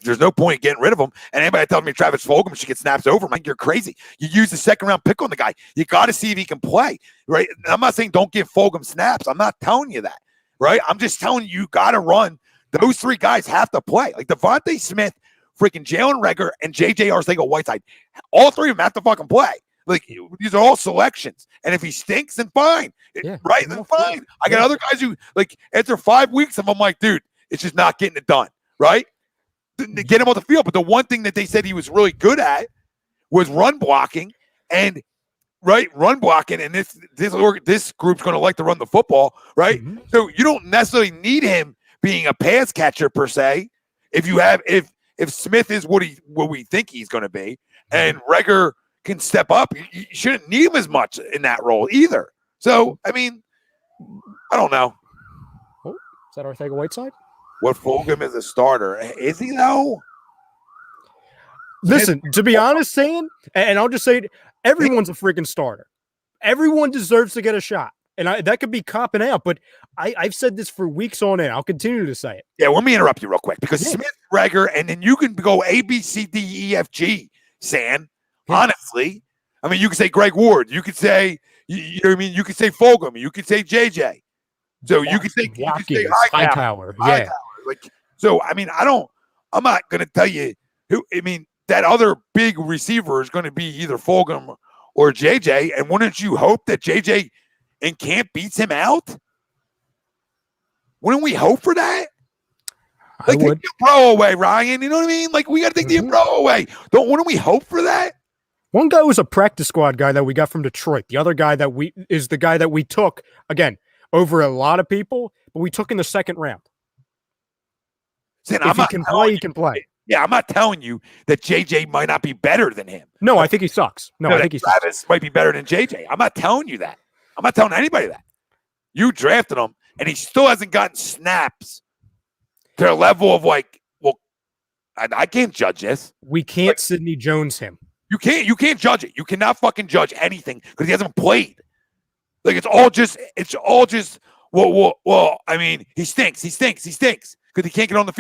getting rid of him. And anybody telling me Travis Fulgham should get snaps over him, like you're crazy. You use the second round pick on the guy. You got to see if he can play, right? I'm not saying don't give Fulgham snaps. I'm not telling you that, right? I'm just telling you got to run. Those 3 guys have to play. Like Devontae Smith, freaking Jalen Reagor, and J.J. Arcega-Whiteside. All 3 of them have to fucking play. Like these are all selections, and if he stinks, then fine, right? Then fine. I got other guys who like after 5 weeks, I'm like, dude, it's just not getting it done, right? Get him on the field. But the one thing that they said he was really good at was run blocking, and run blocking. And this group's going to like to run the football, right? Mm-hmm. So you don't necessarily need him being a pass catcher per se. If Smith is what we think he's going to be, and Reagor can step up, you shouldn't need him as much in that role either. So, I mean, I don't know. Oh, is that Ortega-Whiteside? What Fulgham is a starter. Is he, though? Listen, to be honest, Sam, and I'll just say it, everyone's a freaking starter. Everyone deserves to get a shot. And that could be copping out, but I've said this for weeks on end. I'll continue to say it. Yeah, let me interrupt you real quick because Smith, Reagor, and then you can go A, B, C, D, E, F, G, Sam. Honestly, I mean, you could say Greg Ward. You could say, you know what I mean? You could say Fulgham. You could say JJ. So you could say Hightower. Yeah. Like, so, I mean, I'm not going to tell you who, I mean, that other big receiver is going to be either Fulgham or JJ. And wouldn't you hope that JJ in camp beats him out? Wouldn't we hope for that? Like, take the bro away, Ryan. You know what I mean? Like, we got to take the bro away. Wouldn't we hope for that? One guy was a practice squad guy that we got from Detroit. The other guy is the guy that we took, again, over a lot of people, but we took in the second round. If he can play, he can play. Yeah, I'm not telling you that JJ might not be better than him. No, I think he sucks. No, I think he sucks. Travis might be better than JJ. I'm not telling you that. I'm not telling anybody that. You drafted him, and he still hasn't gotten snaps to a level of like, well, I can't judge this. We can't Sidney Jones him. You can't judge it. You cannot fucking judge anything because he hasn't played. Like it's all just well, I mean, he stinks because he can't get on the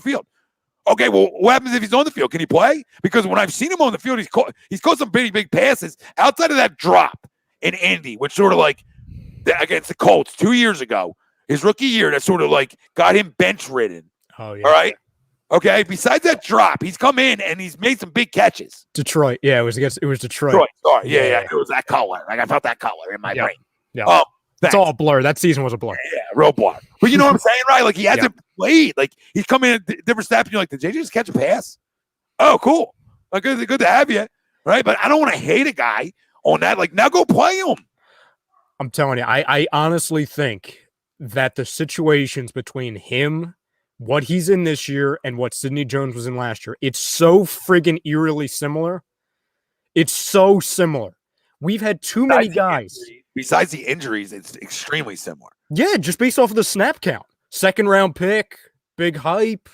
field. Okay, well, what happens if he's on the field? Can he play? Because when I've seen him on the field, he's caught some pretty big passes outside of that drop in Indy, which sort of like against the Colts 2 years ago, his rookie year, that sort of like got him bench ridden. Oh yeah. All right. Okay. Besides that drop, he's come in and he's made some big catches. Detroit. Yeah, it was Detroit. Sorry. Yeah. It was that color. Like I felt that color in my brain. Yeah. It's all a blur. That season was a blur. Yeah, real blur. But you know what I'm saying, right? Like he hasn't played. Like he's coming in at different snaps. And you're like, did JJ just catch a pass? Oh, cool. Like, good to have you. Right. But I don't want to hate a guy on that. Like now go play him. I'm telling you, I honestly think that the situations between him, what he's in this year, and what Sidney Jones was in last year, it's so friggin' eerily similar. It's so similar. We've had too many guys. Besides the injuries, it's extremely similar. Yeah, just based off of the snap count. Second round pick, big hype,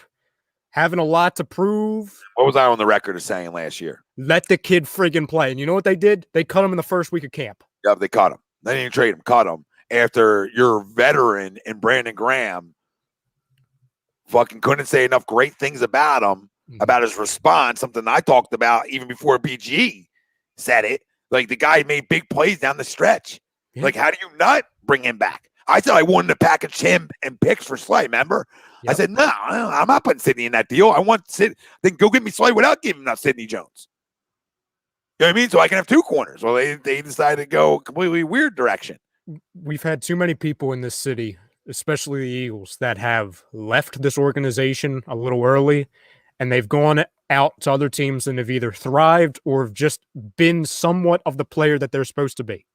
having a lot to prove. What was I on the record of saying last year? Let the kid friggin' play. And you know what they did? They cut him in the first week of camp. Yeah, they caught him. They didn't even trade him. Caught him after your veteran and Brandon Graham fucking couldn't say enough great things about him, about his response, something I talked about even before BG said it. Like, the guy made big plays down the stretch. Yeah. Like, how do you not bring him back? I said I wanted to package him and picks for Slay, remember? Yep. I said, no, I'm not putting Sidney in that deal. I want Sidney. Then go get me Slay without giving up Sidney Jones. You know what I mean? So I can have two corners. Well, they decided to go a completely weird direction. We've had too many people in this city, especially the Eagles, that have left this organization a little early, and they've gone out to other teams and have either thrived or have just been somewhat of the player that they're supposed to be.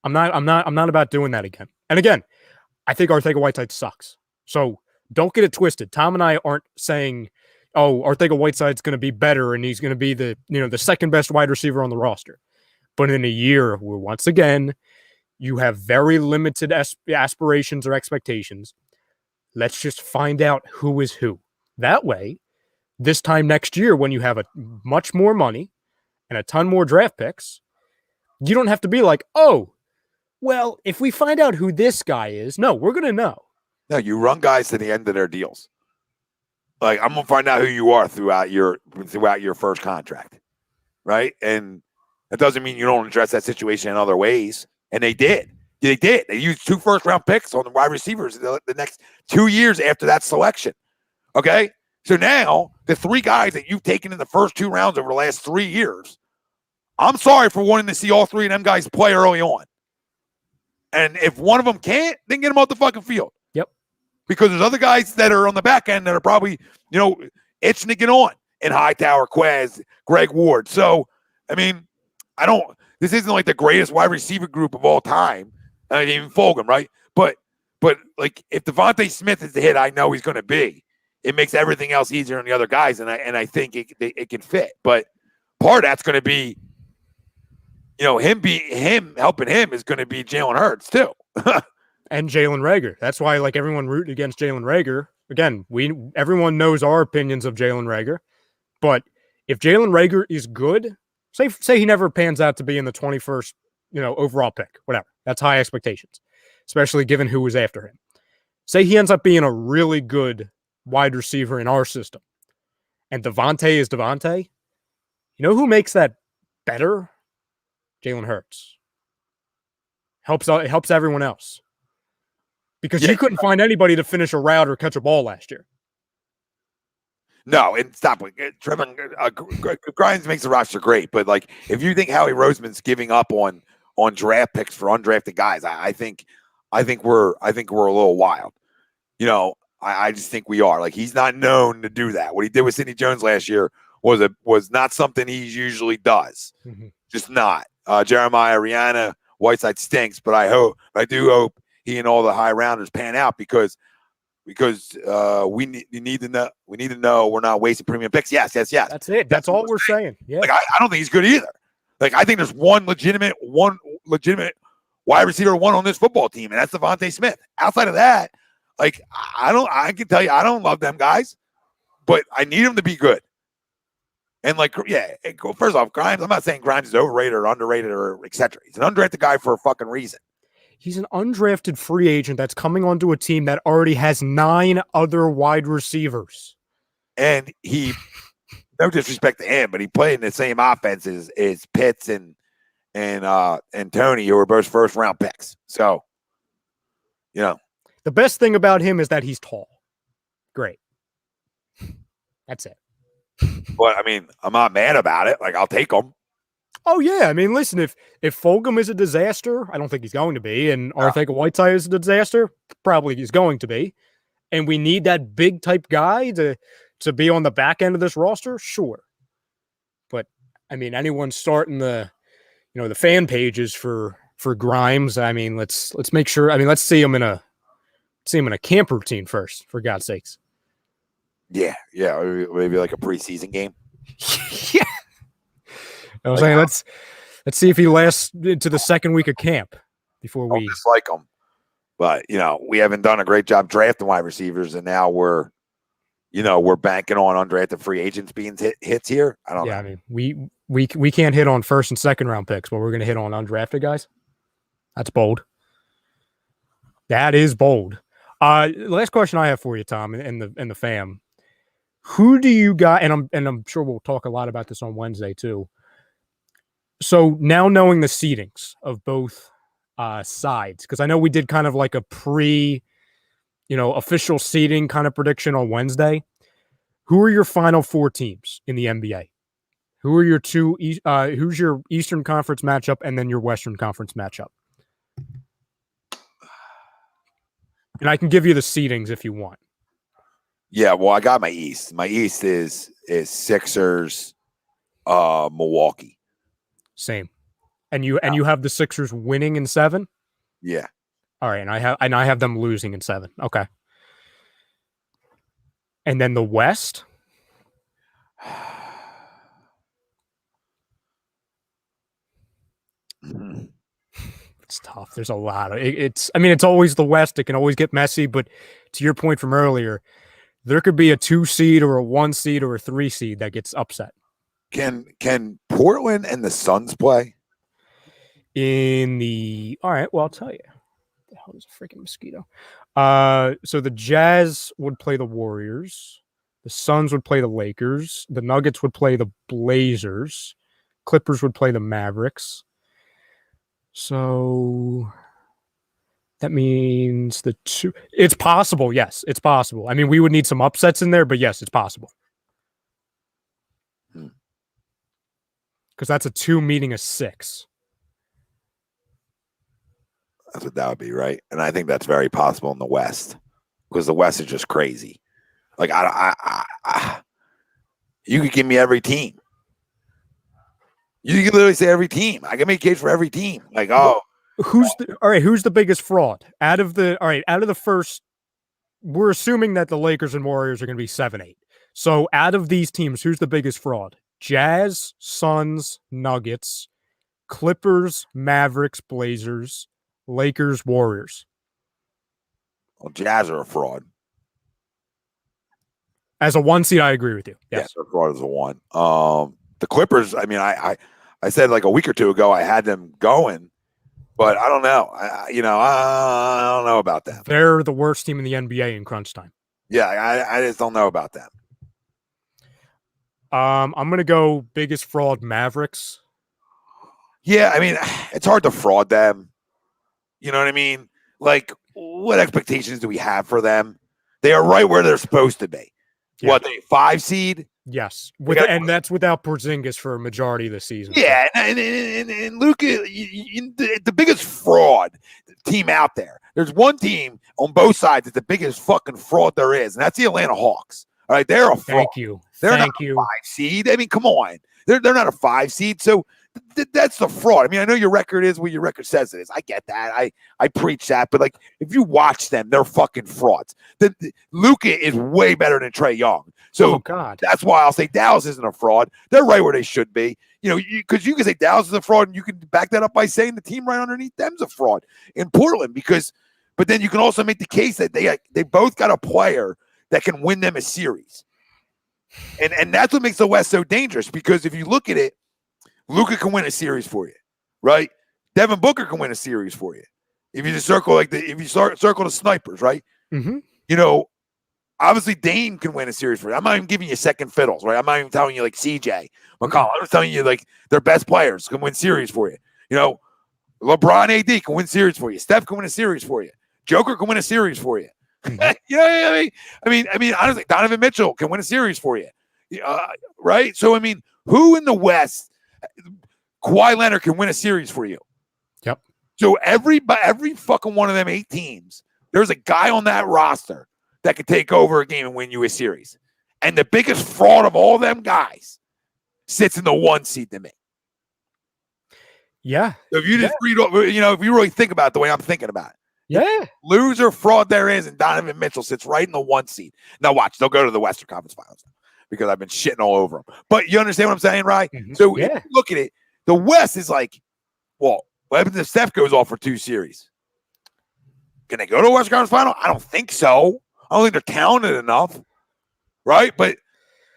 I'm not about doing that again. And again, I think Ortega-Whiteside sucks. So don't get it twisted. Tom and I aren't saying, oh, Ortega-Whiteside's going to be better and he's going to be the second best wide receiver on the roster. But in a year where, once again, you have very limited aspirations or expectations, let's just find out who is who. That way, this time next year, when you have a much more money and a ton more draft picks, you don't have to be like, oh, well, if we find out who this guy is, no, we're going to know. No, you run guys to the end of their deals. Like, I'm going to find out who you are throughout your first contract, right? And that doesn't mean you don't address that situation in other ways. And they did. They did. They used 2 first-round picks on the wide receivers the next 2 years after that selection. Okay? So now, the 3 guys that you've taken in the first 2 rounds over the last 3 years I'm sorry for wanting to see all three of them guys play early on. And if one of them can't, then get them off the fucking field. Yep. Because there's other guys that are on the back end that are probably, itching to get on. And Hightower, Quez, Greg Ward. So, I mean, this isn't like the greatest wide receiver group of all time. I mean, even Fulgham, right? But like if Devontae Smith is the hit I know he's going to be, it makes everything else easier on the other guys, and I think it can fit. But part of that's going to be, him helping him is going to be Jalen Hurts too, and Jalen Reagor. That's why like everyone rooted against Jalen Reagor. Again, everyone knows our opinions of Jalen Reagor, but if Jalen Reagor is good, say he never pans out to be in the 21st, overall pick, whatever. That's high expectations, especially given who was after him. Say he ends up being a really good wide receiver in our system, and Devontae is Devontae. You know who makes that better? Jalen Hurts. Helps everyone else. Because you couldn't find anybody to finish a route or catch a ball last year. No, and stop. Grimes makes the roster great, but like if you think Howie Roseman's giving up on draft picks for undrafted guys, I think we're a little wild. I just think we are. Like he's not known to do that. What he did with Sidney Jones last year was not something he usually does. Mm-hmm. Just not. Jeremiah, Rihanna, Whiteside stinks, but I do hope he and all the high rounders pan out because we need to know we're not wasting premium picks. Yes. That's it. That's all we're saying. Yeah. Like I don't think he's good either. Like I think there's one legitimate wide receiver one on this football team, and that's Devontae Smith. Outside of that, like I can tell you I don't love them guys, but I need them to be good. And first off, Grimes, I'm not saying Grimes is overrated or underrated or etc. He's an undrafted guy for a fucking reason. He's an undrafted free agent that's coming onto a team that already has 9 other wide receivers. And he, no disrespect to him, but he played in the same offense as Pitts and Tony, who were both first round picks. So, the best thing about him is that he's tall. Great. That's it. But I mean, I'm not mad about it. Like I'll take him. Oh yeah, I mean, listen, if Fulgham is a disaster, I don't think he's going to be, and Arthur-Whiteside is a disaster, probably he's going to be, and we need that big type guy to be on the back end of this roster, sure. But I mean, anyone starting the fan pages for Grimes, I mean, let's make sure. I mean, let's see him in a camp routine first, for God's sakes. Yeah, maybe like a preseason game. Yeah. I was saying, let's see if he lasts into the second week of camp before we dislike him. But we haven't done a great job drafting wide receivers, and now we're banking on undrafted free agents being hits here. I don't know. I mean, we can't hit on first and second round picks, but we're going to hit on undrafted guys. That's bold. That is bold. Last question I have for you, Tom, and the fam. Who do you got? And I'm sure we'll talk a lot about this on Wednesday too. So now knowing the seedings of both sides, because I know we did kind of like a official seeding kind of prediction on Wednesday. Who are your final 4 teams in the NBA? Who are your who's your Eastern Conference matchup and then your Western Conference matchup? And I can give you the seedings if you want. Yeah, well, I got my East. My East is Sixers, Milwaukee. Same. And you have the Sixers winning in 7? Yeah. All right, and I have them losing in 7. Okay. And then the West? It's tough. There's a lot of it's always the West. It can always get messy, but to your point from earlier, there could be a 2 seed or a 1 seed or a 3 seed that gets upset. Can Portland and the Suns play? All right, well, I'll tell you. The hell is a freaking mosquito? So the Jazz would play the Warriors. The Suns would play the Lakers. The Nuggets would play the Blazers. Clippers would play the Mavericks. So that means the 2. It's possible. Yes, it's possible. I mean, we would need some upsets in there, but yes, it's possible. because that's a 2 meeting a 6. That's what that would be, right? And I think that's very possible in the West because the West is just crazy. Like you could give me every team. You can literally say every team. I can make a case for every team. Like, who's the biggest fraud out of the first? We're assuming that the Lakers and Warriors are going to be 7-8. So out of these teams, who's the biggest fraud? Jazz, Suns, Nuggets, Clippers, Mavericks, Blazers, Lakers, Warriors. Well, Jazz are a fraud. As a 1 seed, I agree with you. Yes, they're a fraud as a 1. The Clippers, I mean, I said like a week or two ago I had them going, but I don't know. I don't know about them. They're the worst team in the NBA in crunch time. Yeah, I just don't know about them. I'm going to go biggest fraud Mavericks. Yeah, I mean, it's hard to fraud them. You know what I mean? Like, what expectations do we have for them? They are right where they're supposed to be. Yeah. What, they 5 seed? Yes, and that's without Porzingis for a majority of the season. Yeah, and Luka, the biggest fraud team out there. There's one team on both sides that's the biggest fucking fraud there is, and that's the Atlanta Hawks. All right, they're a fraud. They're not a 5 seed. I mean, come on. They're not a 5 seed, so that's the fraud. I mean, I know your record is what your record says it is. I get that. I preach that, but like, if you watch them, they're fucking frauds. Luka is way better than Trae Young. So that's why I'll say Dallas isn't a fraud. They're right where they should be. You know, because you can say Dallas is a fraud, and you can back that up by saying the team right underneath them's a fraud in Portland. But then you can also make the case that they both got a player that can win them a series, and that's what makes the West so dangerous. Because if you look at it, Luka can win a series for you, right? Devin Booker can win a series for you. If you just circle circle the snipers, right? Mm-hmm. You know. Obviously, Dame can win a series for you. I'm not even giving you second fiddles, right? I'm not even telling you like CJ McCollum. I'm just telling you like their best players can win series for you. You know, LeBron AD can win series for you. Steph can win a series for you. Joker can win a series for you. Mm-hmm. You know what I mean, honestly, Donovan Mitchell can win a series for you. Right? So, I mean, who in the West, Kawhi Leonard can win a series for you? Yep. So every fucking one of them 8 teams, there's a guy on that roster that could take over a game and win you a series. And the biggest fraud of all them guys sits in the 1 seed to me. Yeah. So if you just read, if you really think about it the way I'm thinking about it. Yeah. Loser fraud there is, and Donovan Mitchell sits right in the 1 seed. Now watch, they'll go to the Western Conference Finals because I've been shitting all over them. But you understand what I'm saying, right? Mm-hmm. So if you look at it, the West is like, well, what happens if Steph goes off for 2 series? Can they go to the Western Conference Final? I don't think so. I don't think they're talented enough, right? But,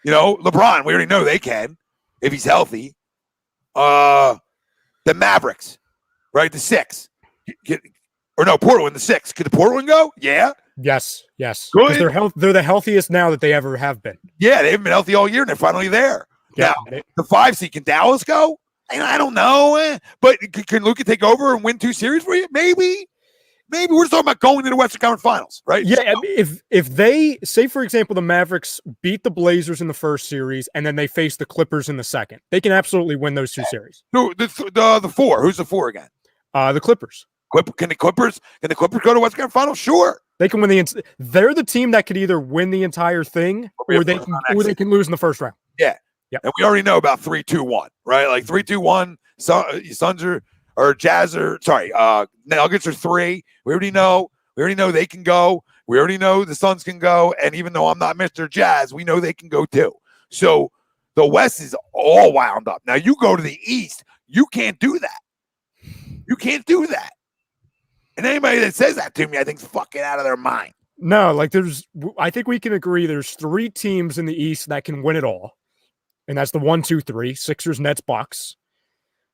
LeBron, we already know they can if he's healthy. The Mavericks, right? The 6. Portland, the 6. Could the Portland go? Yeah. Yes. Good. They're the healthiest now that they ever have been. Yeah, they've been healthy all year, and they're finally there. Yeah. Now, the 5 seed, can Dallas go? I don't know. But can Luka take over and win 2 series for you? Maybe we're just talking about going to the Western Conference Finals, right? Yeah, if they say, for example, the Mavericks beat the Blazers in the first series and then they face the Clippers in the second, they can absolutely win those 2 series. The 4. Who's the 4 again? The Clippers. Can the Clippers go to the Western Conference Finals? Sure. They can win they're the team that could either win the entire thing or they can lose in the first round. Yeah. Yep. And we already know about 3-2-1, right? Like 3-2-1, Suns or Jazz Nuggets are 3. We already know they can go. We already know the Suns can go. And even though I'm not Mr. Jazz, we know they can go too. So the West is all wound up. Now you go to the East, you can't do that. You can't do that. And anybody that says that to me, I think is fucking out of their mind. No, I think we can agree there's 3 teams in the East that can win it all. And that's the 1, 2, 3, Sixers, Nets, Bucks.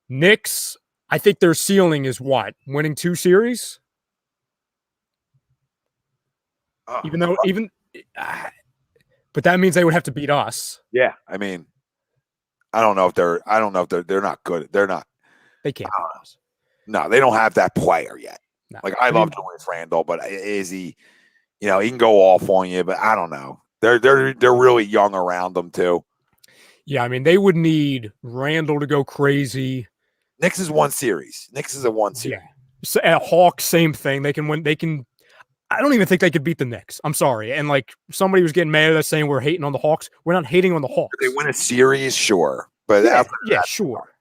Knicks, I think their ceiling is what? Winning 2 series? But that means they would have to beat us. Yeah. I mean, I don't know if they're not good. They're not. They can't beat us. No, they don't have that player yet. No. Like, I love Julius Randle, but is he, he can go off on you, but I don't know. They're really young around them too. Yeah, I mean, they would need Randall to go crazy. Knicks is one series. Knicks is a one series. Yeah. So, Hawks, same thing. They can win. I don't even think they could beat the Knicks. I'm sorry. And like somebody was getting mad at us saying we're hating on the Hawks. We're not hating on the Hawks. If they win a series, sure. But sure.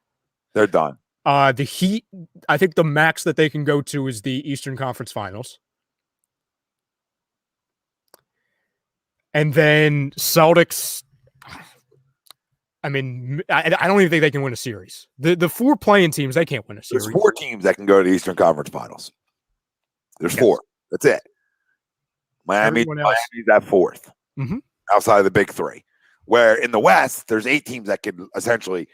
They're done. The Heat, I think the max that they can go to is the Eastern Conference Finals. And then Celtics, I mean, I don't even think they can win a series. The 4 playing teams, they can't win a series. There's 4 teams that can go to the Eastern Conference Finals. There's 4. That's it. Miami's at 4th. Mm-hmm. Outside of the big 3. Where in the West, there's 8 teams that could essentially,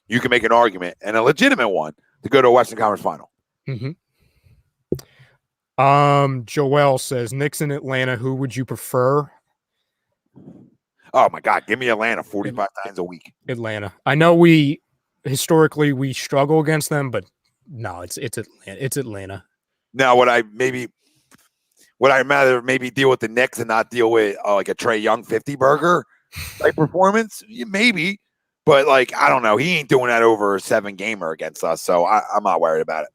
you can make an argument and a legitimate one to go to a Western Conference Final. Mm-hmm. Joel says, Knicks in Atlanta, who would you prefer? Oh my God, give me Atlanta 45 times a week. Atlanta. I know historically we struggle against them, but no, it's Atlanta. It's Atlanta. Now, would I rather maybe deal with the Knicks and not deal with like a Trae Young 50 burger type performance? Maybe, but like I don't know. He ain't doing that over a 7-gamer against us, so I'm not worried about it.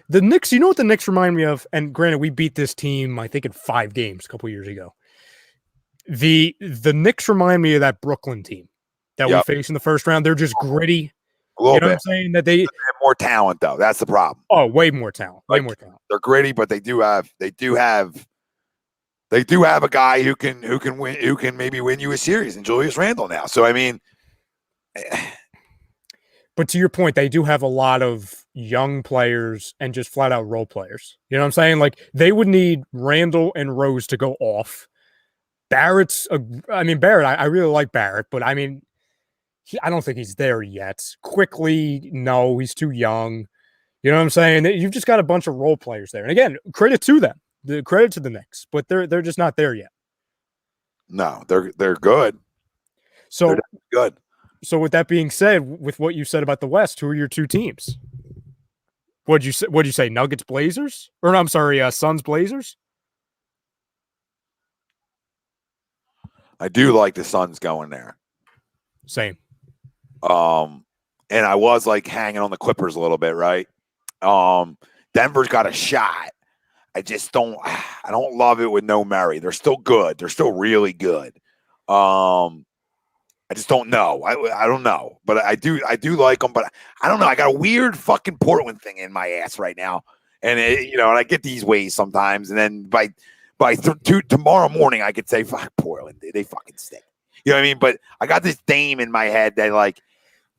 The Knicks. You know what the Knicks remind me of? And granted, we beat this team I think in 5 games a couple years ago. The Knicks remind me of that Brooklyn team that we faced in the first round. They're just gritty. A little bit. What I'm saying? That they have more talent though. That's the problem. Oh, way more talent. Way more talent. They're gritty, but they do have a guy who can maybe win you a series in Julius Randle now. So I mean, but to your point, they do have a lot of young players and just flat out role players. You know what I'm saying? Like they would need Randle and Rose to go off. Barrett, I really like Barrett, but I mean, I don't think he's there yet. Quickly, no, he's too young. You know what I'm saying? You've just got a bunch of role players there. And again, credit to them. The credit to the Knicks, but they're just not there yet. No, they're good. So they're good. So with that being said, with what you said about the West, who are your 2 teams? What'd you say? Nuggets, Blazers? Or no, I'm sorry, Suns, Blazers? I do like the Suns going there. Same. And I was like hanging on the Clippers a little bit, right? Denver's got a shot. I don't love it with no Murray. They're still good. They're still really good. I just don't know. I don't know, but I do like them. But I don't know. I got a weird fucking Portland thing in my ass right now, and and I get these ways sometimes, and then by tomorrow morning I could say fuck Portland. They fucking stink. You know what I mean? But I got this Dame in my head that like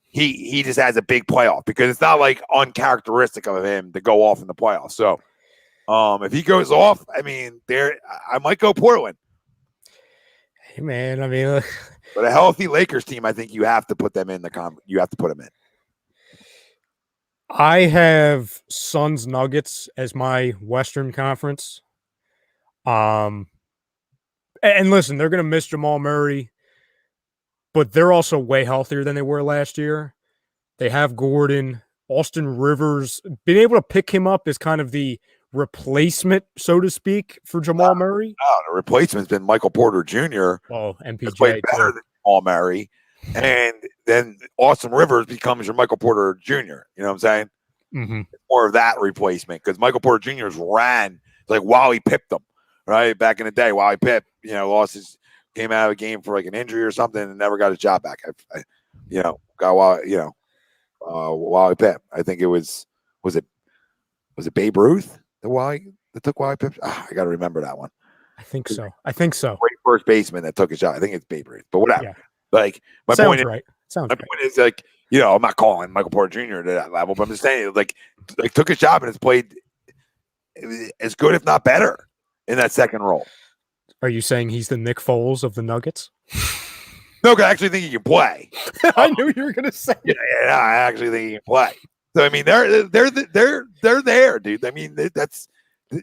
he just has a big playoff because it's not like uncharacteristic of him to go off in the playoffs. So if he goes off, I mean, I might go Portland. Hey man, I mean, but a healthy Lakers team, I think you have to put them in you have to put them in. I have Suns Nuggets as my Western Conference. And listen, they're going to miss Jamal Murray, but they're also way healthier than they were last year. They have Gordon, Austin Rivers. Being able to pick him up is kind of the replacement, so to speak, for Jamal Murray. No, the replacement's been Michael Porter Jr. Oh, MPJ played better than Jamal Murray, and then Austin Rivers becomes your Michael Porter Jr. You know what I'm saying? Mm-hmm. More of that replacement because Michael Porter Jr.'s ran like while he pipped them. Right back in the day, while he Pip, came out of a game for like an injury or something and never got his job back. While he Pip. I think it was it Babe Ruth that took Wally Pip? I got to remember that one. I think so. Great first baseman that took his job. I think it's Babe Ruth, but whatever. Yeah. Like my Sounds point right. point is like I'm not calling Michael Porter Jr. to that level, but I'm just saying like took his job and has played as good, if not better. In that second role. Are you saying he's the Nick Foles of the Nuggets? No, I actually think he can play. I knew you were going to say it. Yeah, I actually think he can play. So I mean, they're there, dude. I mean, that's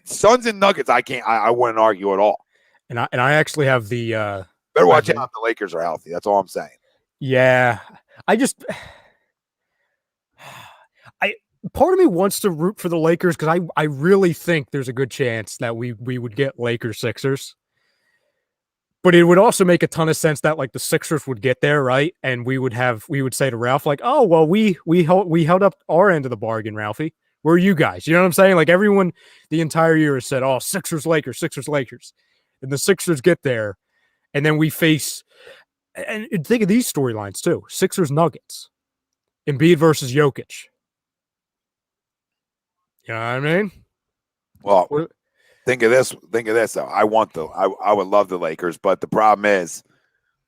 Suns and Nuggets. I wouldn't argue at all. And I actually have the better watch out if the Lakers are healthy. That's all I'm saying. Yeah, part of me wants to root for the Lakers because I really think there's a good chance that we would get Lakers Sixers. But it would also make a ton of sense that like the Sixers would get there, right? And we would say to Ralph, like, oh, well, we held up our end of the bargain, Ralphie. Where are you guys? You know what I'm saying? Like everyone the entire year has said, oh, Sixers, Lakers, Sixers, Lakers. And the Sixers get there. And then we face, and think of these storylines too. Sixers, Nuggets, Embiid versus Jokic. You know what I mean? Well, think of this though. I would love the Lakers, but the problem is,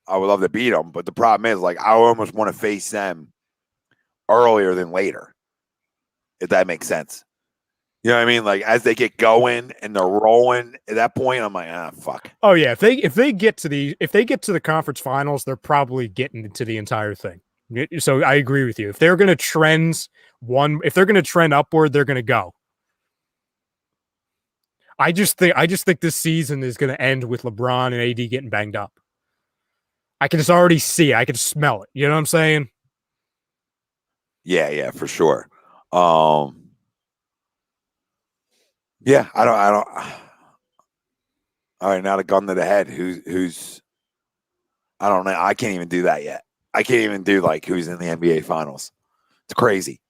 I would love to beat them. But the problem is, like, I almost want to face them earlier than later, if that makes sense. You know what I mean? Like as they get going and they're rolling, at that point, I'm like, fuck. Oh yeah, if they get to the conference finals, they're probably getting into the entire thing. So I agree with you. If they're going to trend upward, they're going to go. I just think this season is going to end with LeBron and AD getting banged up. I can just already see it. I can smell it. You know what I'm saying? Yeah, for sure. Yeah, I don't. All right, now the gun to the head. Who's? I don't know. I can't even do that yet. I can't even do like who's in the NBA Finals. It's crazy.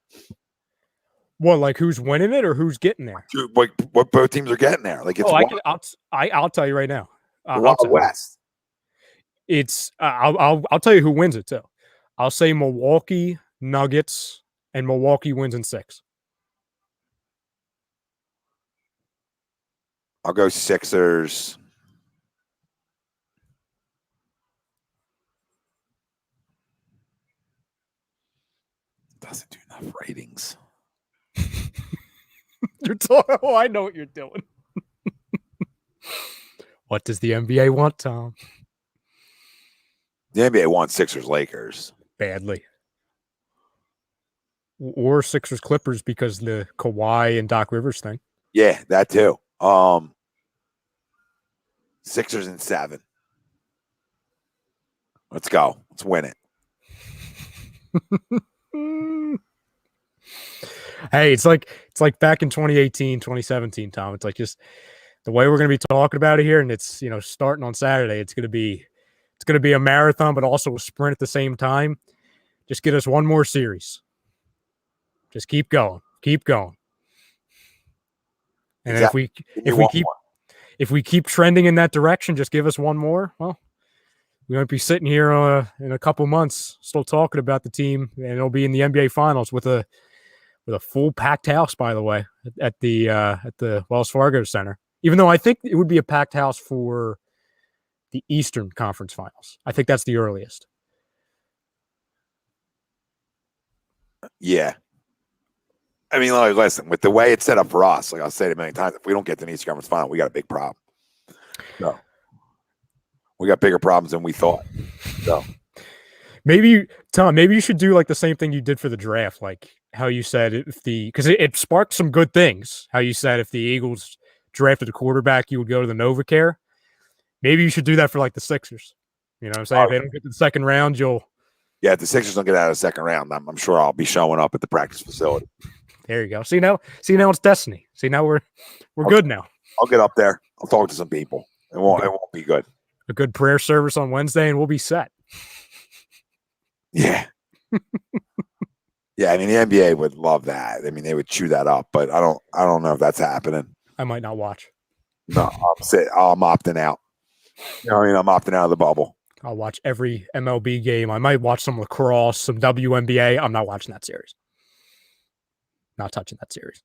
What, like who's winning it or who's getting there? What both teams are getting there? Like it's. I'll tell you right now. Wild West. It's. I'll tell you who wins it too. I'll say Milwaukee Nuggets, and Milwaukee wins in 6. I'll go Sixers. Doesn't do enough ratings. You're talking. Oh, I know what you're doing. What does the NBA want, Tom? The NBA wants Sixers Lakers badly, or Sixers Clippers because the Kawhi and Doc Rivers thing. Yeah, that too. Sixers in 7. Let's go. Let's win it. Hey, it's like back in 2018, 2017, Tom. It's like just the way we're going to be talking about it here, and it's starting on Saturday. It's going to be a marathon, but also a sprint at the same time. Just get us one more series. Just keep going. And exactly. if we keep trending in that direction, just give us one more. Well, we might be sitting here in a couple months still talking about the team, and it'll be in the NBA Finals with a full packed house, by the way, at the Wells Fargo Center. Even though I think it would be a packed house for the Eastern Conference Finals. I think that's the earliest. Yeah. I mean, like, listen, with the way it's set up for us, like I'll say it a million times, if we don't get to the Eastern Conference Final, we got a big problem. No. We got bigger problems than we thought. So maybe, Tom, you should do like the same thing you did for the draft, like how you said because it sparked some good things. How you said if the Eagles drafted a quarterback, you would go to the NovaCare. Maybe you should do that for like the Sixers. You know what I'm saying? If they don't get to the second round, yeah, if the Sixers don't get out of the second round, I'm sure I'll be showing up at the practice facility. There you go. See now it's destiny. See, now we're good now. I'll get up there. I'll talk to some people. It won't be good. A good prayer service on Wednesday, and we'll be set. Yeah. Yeah, I mean the NBA would love that. I mean they would chew that up, but I don't know if that's happening. I might not watch. No, I'm opting out. You know what I mean? I'm opting out of the bubble. I'll watch every MLB game. I might watch some lacrosse, some WNBA. I'm not watching that series. Not touching that series.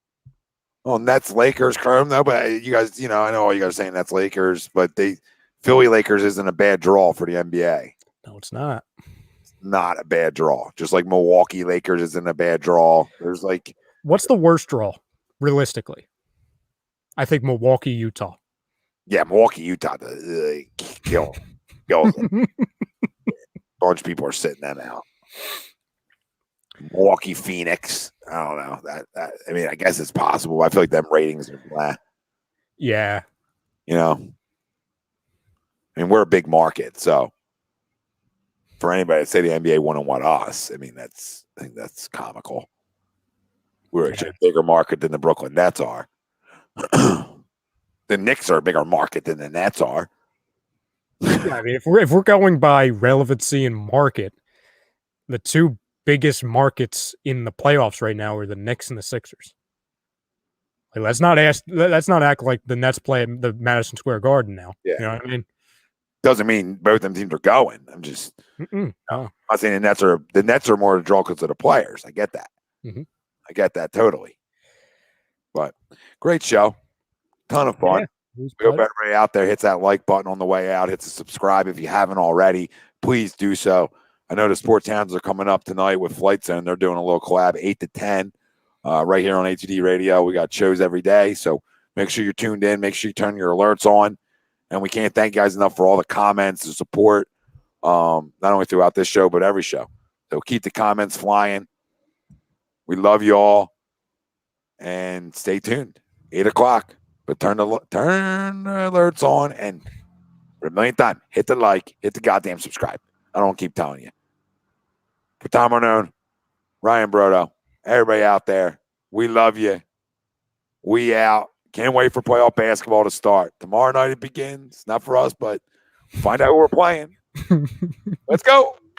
Well, Nets, Lakers, Chrome, though. But you guys, I know all you guys are saying Nets, Lakers, but Philly Lakers isn't a bad draw for the NBA. No, it's not. It's not a bad draw. Just like Milwaukee Lakers isn't a bad draw. There's like, what's the worst draw, realistically? I think Milwaukee, Utah. Yeah, Milwaukee, Utah, kills them. A bunch of people are sitting them out. Milwaukee, Phoenix. I don't know that. I mean, I guess it's possible. I feel like them ratings are blah. Yeah. I mean, we're a big market, so for anybody to say the NBA wouldn't want us, I think that's comical. We're actually a bigger market than the Brooklyn Nets are. The Knicks are a bigger market than the Nets are. Yeah, I mean, if we're going by relevancy and market, the two biggest markets in the playoffs right now are the Knicks and the Sixers. Like, let's not act like the Nets play at the Madison Square Garden now. Yeah. You know what I mean? Doesn't mean both of them teams are going. I'm just No. I'm not saying the Nets are more to draw because of the players. I get that. Mhm. I get that totally. But great show. Ton of fun. Yeah, it was We hope pleasure. everybody out there hits that like button on the way out, hits the subscribe if you haven't already. Please do so. I know the Sports Hounds are coming up tonight with Flight Zone. They're doing a little collab 8 to 10 right here on A2D Radio. We got shows every day, so make sure you're tuned in. Make sure you turn your alerts on. And we can't thank you guys enough for all the comments, the support, not only throughout this show, but every show. So keep the comments flying. We love you all. And stay tuned. 8 o'clock. But turn the alerts on and for a millionth time, hit the like, hit the goddamn subscribe. I don't keep telling you. For Tom Arnone, Ryan Brodo, everybody out there, we love you. We out. Can't wait for playoff basketball to start. Tomorrow night it begins. Not for us, but find out who we're playing. Let's go.